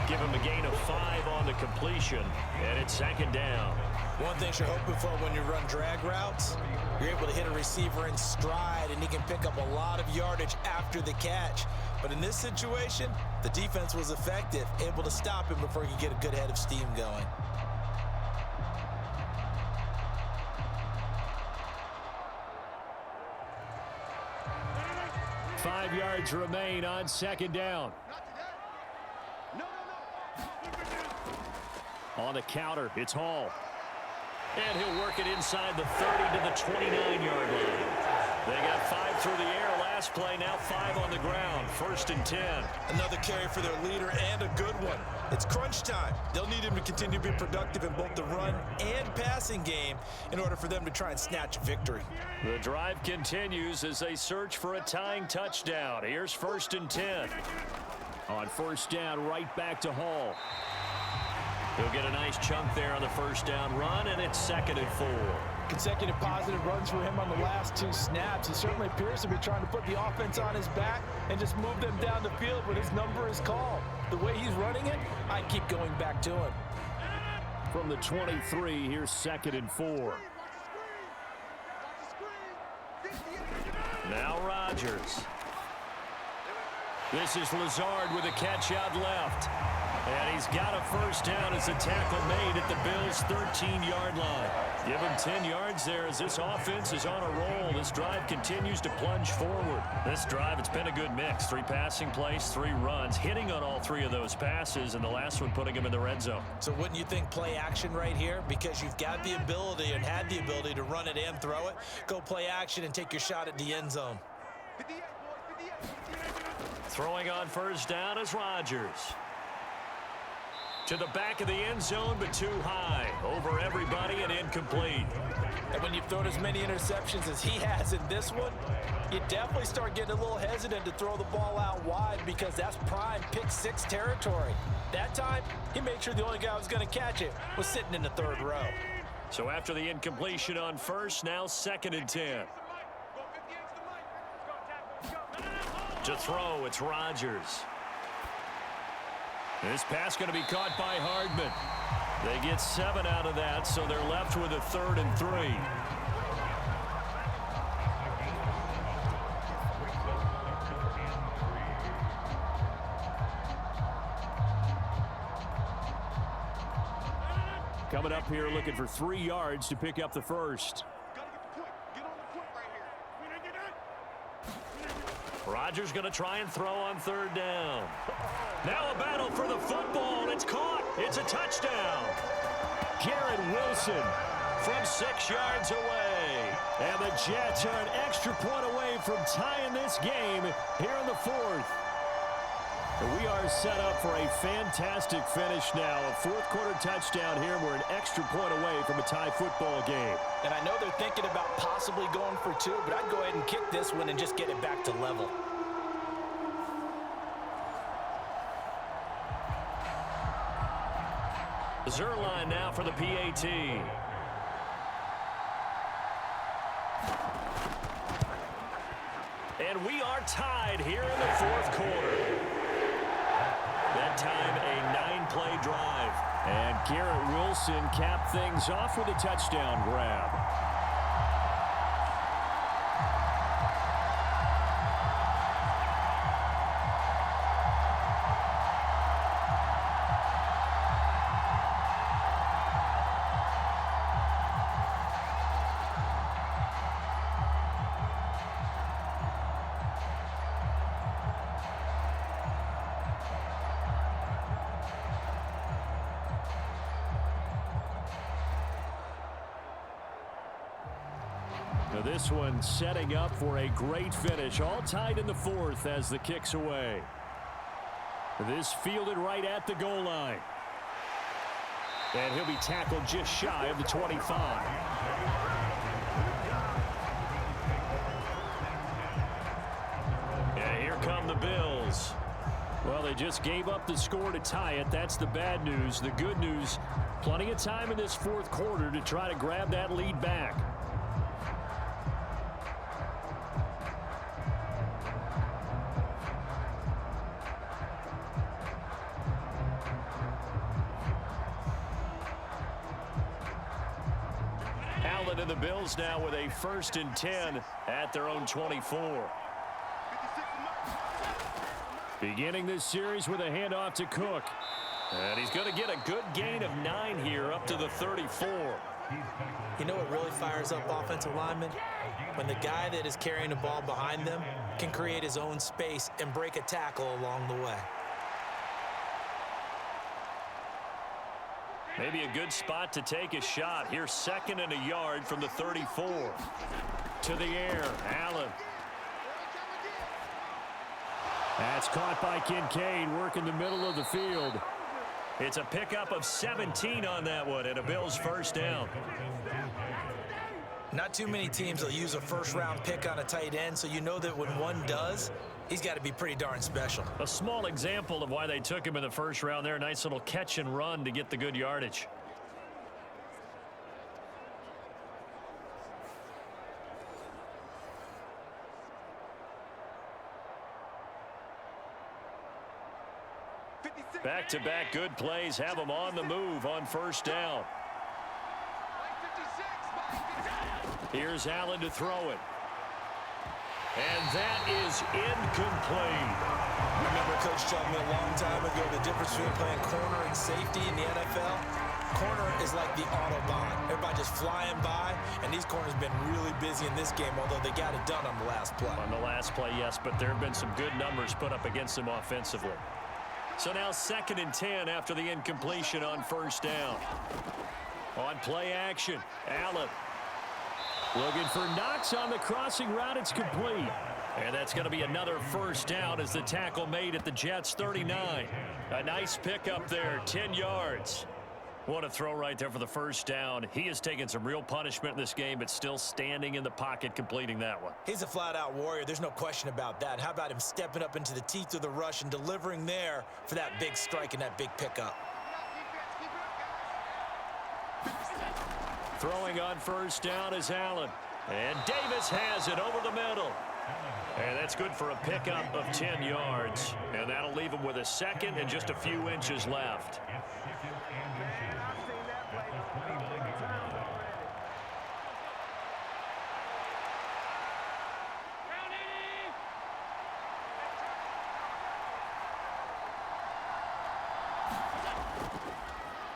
Give him a gain of 5 on the completion. And it's 2nd down. One thing you're hoping for when you run drag routes, you're able to hit a receiver in stride, and he can pick up a lot of yardage after the catch. But in this situation, the defense was effective, able to stop him before he could get a good head of steam going. Five yards remain on 2nd down. On the counter, it's Hall. And he'll work it inside the 30 to the 29-yard line. They got 5 through the air last play, now 5 on the ground. 1st and 10. Another carry for their leader, and a good one. It's crunch time. They'll need him to continue to be productive in both the run and passing game in order for them to try and snatch victory. The drive continues as they search for a tying touchdown. Here's 1st and 10. On 1st down, right back to Hall. He'll get a nice chunk there on the 1st down run, and it's 2nd and 4. Consecutive positive runs for him on the last 2 snaps. He certainly appears to be trying to put the offense on his back and just move them down the field when his number is called. The way he's running it, I keep going back to him. From the 23, here's 2nd and 4. Now Rodgers. This is Lazard with a catch out left. And he's got a first down as a tackle made at the Bills' 13-yard line. Give him 10 yards there as this offense is on a roll. This drive continues to plunge forward. This drive, it's been a good mix. 3 passing plays, 3 runs, hitting on all 3 of those passes, and the last one putting him in the red zone. So wouldn't you think play action right here? Because you've got the ability and had the ability to run it and throw it. Go play action and take your shot at the end zone. Throwing on first down is Rodgers. To the back of the end zone, but too high. Over everybody and incomplete. And when you've thrown as many interceptions as he has in this one, you definitely start getting a little hesitant to throw the ball out wide because that's prime pick 6 territory. That time, he made sure the only guy who was going to catch it was sitting in the 3rd row. So after the incompletion on first, now 2nd and 10. To throw, it's Rodgers. This pass going to be caught by Hardman. They get 7 out of that, so they're left with a 3rd and 3. Coming up here looking for 3 yards to pick up the first. Rodgers going to try and throw on 3rd down. Now a battle for the football, and it's caught. It's a touchdown. Garrett Wilson from 6 yards away. And the Jets are an extra point away from tying this game here in the 4th. We are set up for a fantastic finish now. A 4th quarter touchdown here. We're an extra point away from a tie football game. And I know they're thinking about possibly going for 2, but I'd go ahead and kick this one and just get it back to level. Zerline now for the PAT. And we are tied here in the 4th quarter. That time a 9-play drive. And Garrett Wilson capped things off with a touchdown grab. This one setting up for a great finish. All tied in the 4th as the kick's away. This fielded right at the goal line. And he'll be tackled just shy of the 25. And here come the Bills. Well, they just gave up the score to tie it. That's the bad news. The good news, plenty of time in this 4th quarter to try to grab that lead back. And the Bills now with a 1st and 10 at their own 24. Beginning this series with a handoff to Cook. And he's going to get a good gain of 9 here up to the 34. You know what really fires up offensive linemen? When the guy that is carrying the ball behind them can create his own space and break a tackle along the way. Maybe a good spot to take a shot. Here's 2nd and a yard from the 34. To the air, Allen. That's caught by Kincaid, working the middle of the field. It's a pickup of 17 on that one, and a Bills first down. Not too many teams will use a 1st-round pick on a tight end, so you know that when one does, he's got to be pretty darn special. A small example of why they took him in the 1st round there. Nice little catch and run to get the good yardage. Back-to-back good plays have them on the move on first down. Here's Allen to throw it. And that is incomplete. I remember Coach telling me a long time ago the difference between playing corner and safety in the NFL. Corner is like the Autobahn. Everybody just flying by, and these corners have been really busy in this game, although they got it done on the last play. On the last play, yes, but there have been some good numbers put up against them offensively. So now 2nd and 10 after the incompletion on first down. On play action, Allen. Looking for Knox on the crossing route. It's complete. And that's going to be another first down as the tackle made at the Jets' 39. A nice pickup there, 10 yards. What a throw right there for the first down. He has taken some real punishment in this game, but still standing in the pocket completing that one. He's a flat-out warrior. There's no question about that. How about him stepping up into the teeth of the rush and delivering there for that big strike and that big pickup? Throwing on first down is Allen. And Davis has it over the middle. And that's good for a pickup of 10 yards. And that'll leave him with a second and just a few inches left.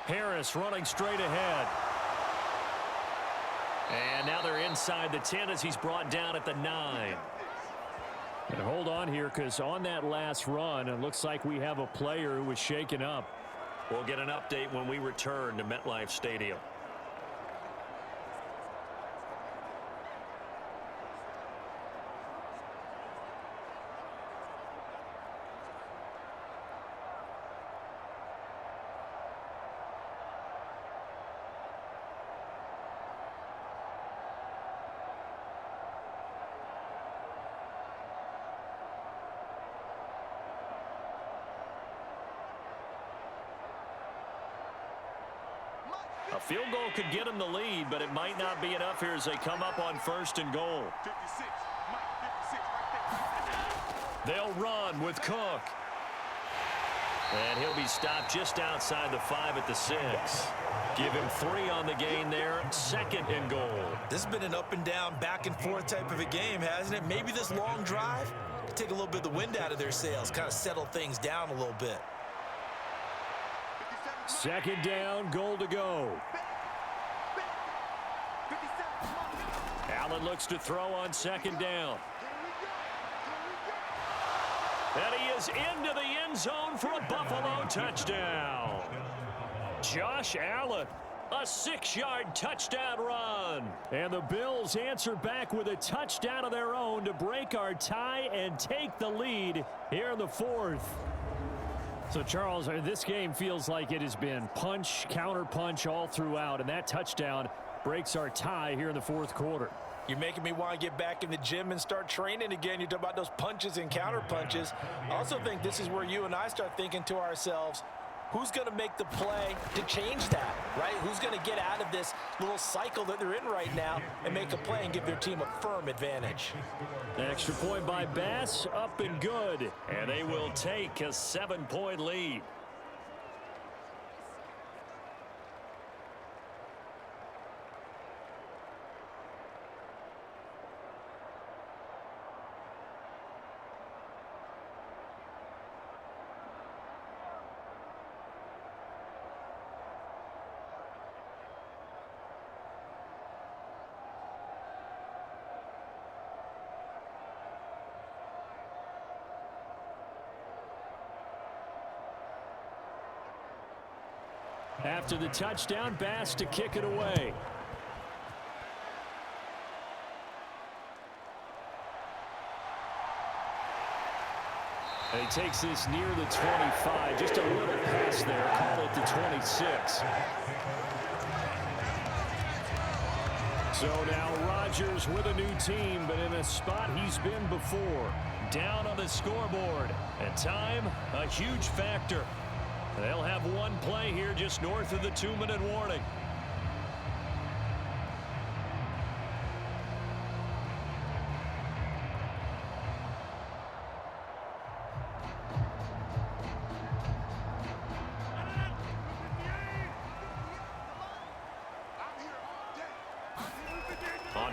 Harris running straight ahead. And now they're inside the 10 as he's brought down at the 9. And hold on here, because on that last run, it looks like we have a player who was shaken up. We'll get an update when we return to MetLife Stadium. A field goal could get them the lead, but it might not be enough here as they come up on 1st and goal. 56, Mike, 56, right there. They'll run with Cook. And he'll be stopped just outside the 5 at the 6. Give him 3 on the gain there. 2nd and goal. This has been an up and down, back and forth type of a game, hasn't it? Maybe this long drive could take a little bit of the wind out of their sails, kind of settle things down a little bit. 2nd down, goal to go. Allen looks to throw on 2nd down. And he is into the end zone for a Buffalo touchdown. Josh Allen, a 6-yard touchdown run. And the Bills answer back with a touchdown of their own to break our tie and take the lead here in the 4th. So, Charles, this game feels like it has been punch, counter-punch all throughout, and that touchdown breaks our tie here in the 4th quarter. You're making me want to get back in the gym and start training again. You're talking about those punches and counter punches. I also think this is where you and I start thinking to ourselves, who's going to make the play to change that, right? Who's going to get out of this little cycle that they're in right now and make a play and give their team a firm advantage? Extra point by Bass, up and good. And they will take a 7-point lead. After the touchdown, Bass to kick it away. And he takes this near the 25. Just a little pass there. Call it the 26. So now Rodgers with a new team, but in a spot he's been before. Down on the scoreboard. And time, a huge factor. They'll have one play here just north of the 2-minute warning.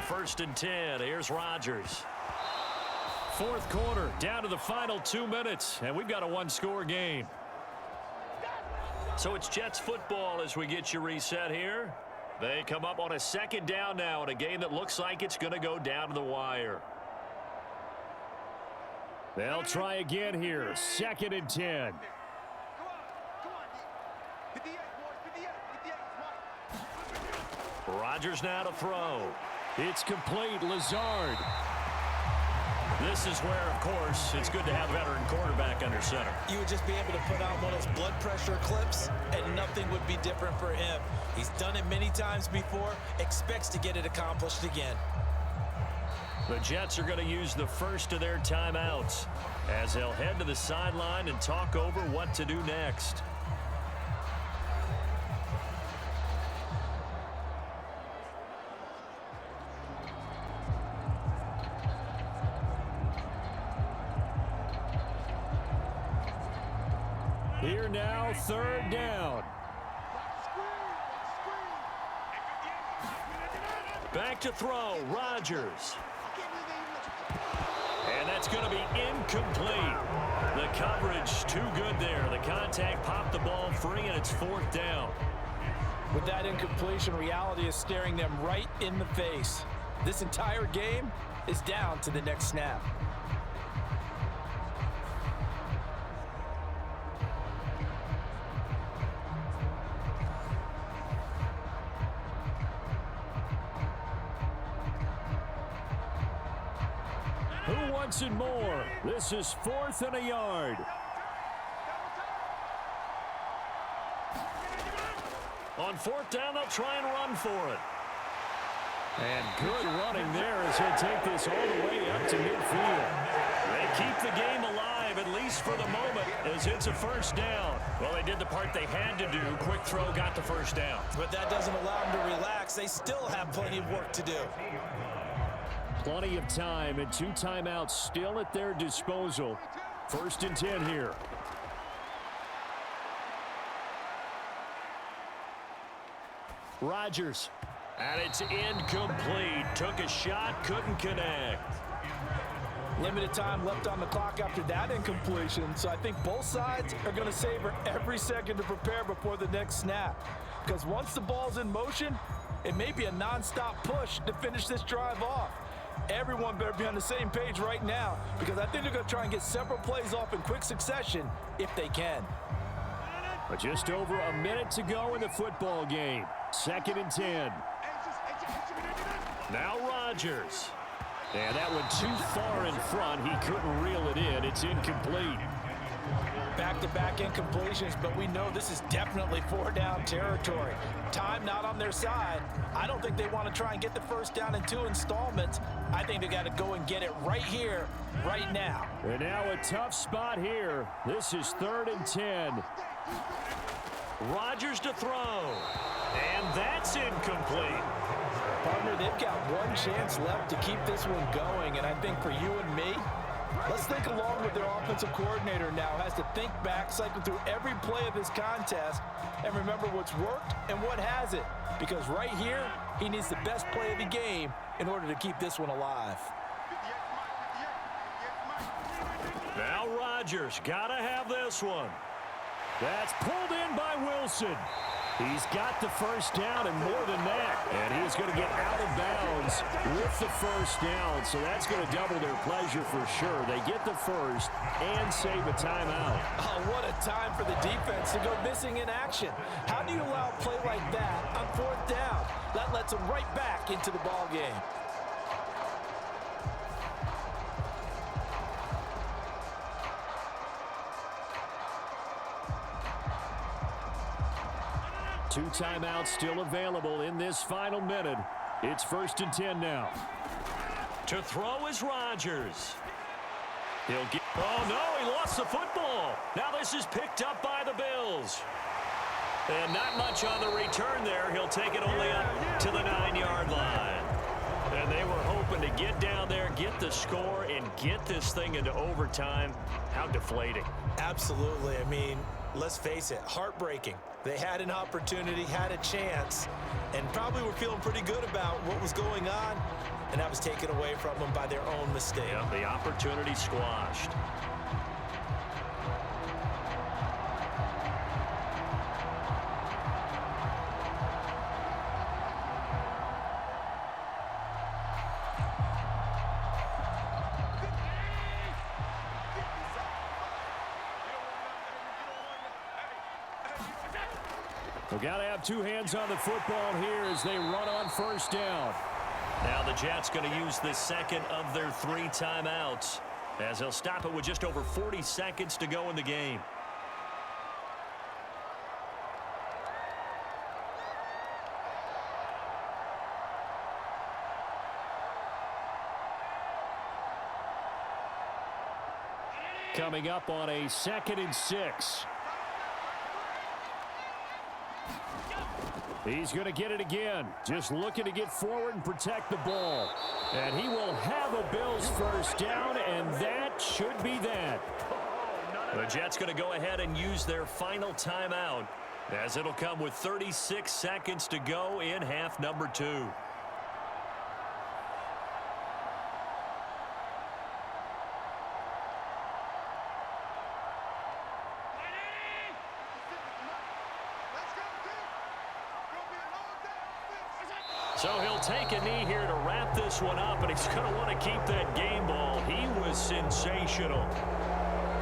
1st and 10. Here's Rodgers. Fourth quarter, down to the final 2 minutes, and we've got a one-score game. So it's Jets football as we get you reset here. They come up on a 2nd down now in a game that looks like it's going to go down to the wire. They'll try again here. 2nd and 10. Rodgers now to throw. It's complete. Lazard. This is where, of course, it's good to have a veteran quarterback under center. You would just be able to put on one of those blood pressure clips, and nothing would be different for him. He's done it many times before, expects to get it accomplished again. The Jets are going to use the first of their timeouts as they'll head to the sideline and talk over what to do next. Here now, 3rd down. Back to throw, Rodgers. And that's going to be incomplete. The coverage too good there. The contact popped the ball free, and it's 4th down. With that incompletion, reality is staring them right in the face. This entire game is down to the next snap. Who wants it more? This is 4th and a yard. On 4th down, they'll try and run for it. And good running there as he'll take this all the way up to midfield. They keep the game alive, at least for the moment, as it's a 1st down. Well, they did the part they had to do. Quick throw got the 1st down. But that doesn't allow them to relax. They still have plenty of work to do. Plenty of time and 2 timeouts still at their disposal. 1st and 10 here. Rodgers. And it's incomplete. Took a shot, couldn't connect. Limited time left on the clock after that incompletion, so I think both sides are going to savor every second to prepare before the next snap. Because once the ball's in motion, it may be a non-stop push to finish this drive off. Everyone better be on the same page right now, because I think they're going to try and get several plays off in quick succession if they can. But just over a minute to go in the football game. 2nd and 10. Now Rodgers. And that one too far in front. He couldn't reel it in. It's incomplete. Back-to-back incompletions, but we know this is definitely 4-down territory. Time not on their side. I don't think they want to try and get the 1st down in 2 installments. I think they got to go and get it right here, right now. And now a tough spot here. This is 3rd and 10. Rodgers to throw. And that's incomplete. Partner, they've got one chance left to keep this one going, and I think for you and me, let's think along with their offensive coordinator now. Has to think back, cycle through every play of this contest, and remember what's worked and what hasn't. Because right here, he needs the best play of the game in order to keep this one alive. Now Rodgers, gotta have this one. That's pulled in by Wilson. He's got the 1st down and more than that. And he's going to get out of bounds with the 1st down. So that's going to double their pleasure for sure. They get the 1st and save a timeout. Oh, what a time for the defense to go missing in action. How do you allow a play like that on 4th down? That lets them right back into the ball game. Two timeouts still available in this final minute. It's 1st and 10 now. To throw is Rodgers. He'll get... Oh, no, he lost the football. Now this is picked up by the Bills. And not much on the return there. He'll take it only up to the 9-yard line. And they were hoping to get down there, get the score, and get this thing into overtime. How deflating. Absolutely. I mean, let's face it, heartbreaking. They had an opportunity, had a chance, and probably were feeling pretty good about what was going on. and that was taken away from them by their own mistake. Yeah, the opportunity squashed. We've got to have two hands on the football here as they run on first down. Now the Jets going to use the second of their 3 timeouts as they'll stop it with just over 40 seconds to go in the game. Coming up on a 2nd and 6. He's going to get it again. Just looking to get forward and protect the ball. And he will have a Bills first down, and that should be that. The Jets going to go ahead and use their final timeout as it'll come with 36 seconds to go in half number 2. So he'll take a knee here to wrap this one up, and he's going to want to keep that game ball. He was sensational.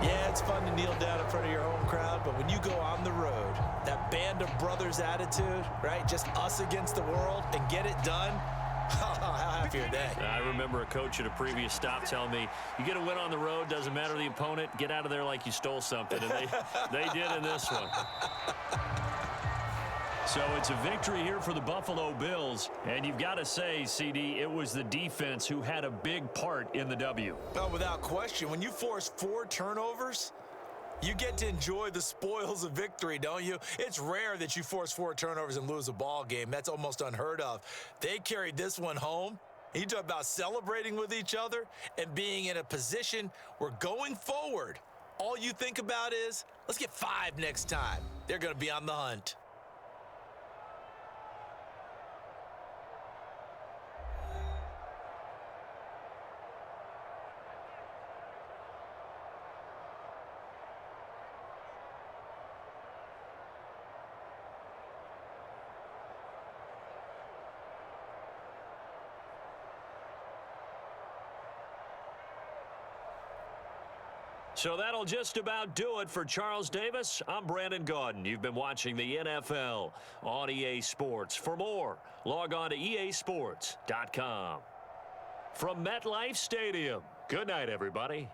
Yeah, it's fun to kneel down in front of your home crowd, but when you go on the road, that band of brothers attitude, right, just us against the world and get it done, how happy are they? I remember a coach at a previous stop telling me, you get a win on the road, doesn't matter the opponent, get out of there like you stole something. And they did in this one. So it's a victory here for the Buffalo Bills. And you've got to say, CD, it was the defense who had a big part in the W. Oh, without question. When you force 4 turnovers, you get to enjoy the spoils of victory, don't you? It's rare that you force 4 turnovers and lose a ball game. That's almost unheard of. They carried this one home. You talk about celebrating with each other and being in a position where going forward, all you think about is, let's get 5 next time. They're going to be on the hunt. So that'll just about do it for Charles Davis. I'm Brandon Gaudin. You've been watching the NFL on EA Sports. For more, log on to easports.com. From MetLife Stadium, good night, everybody.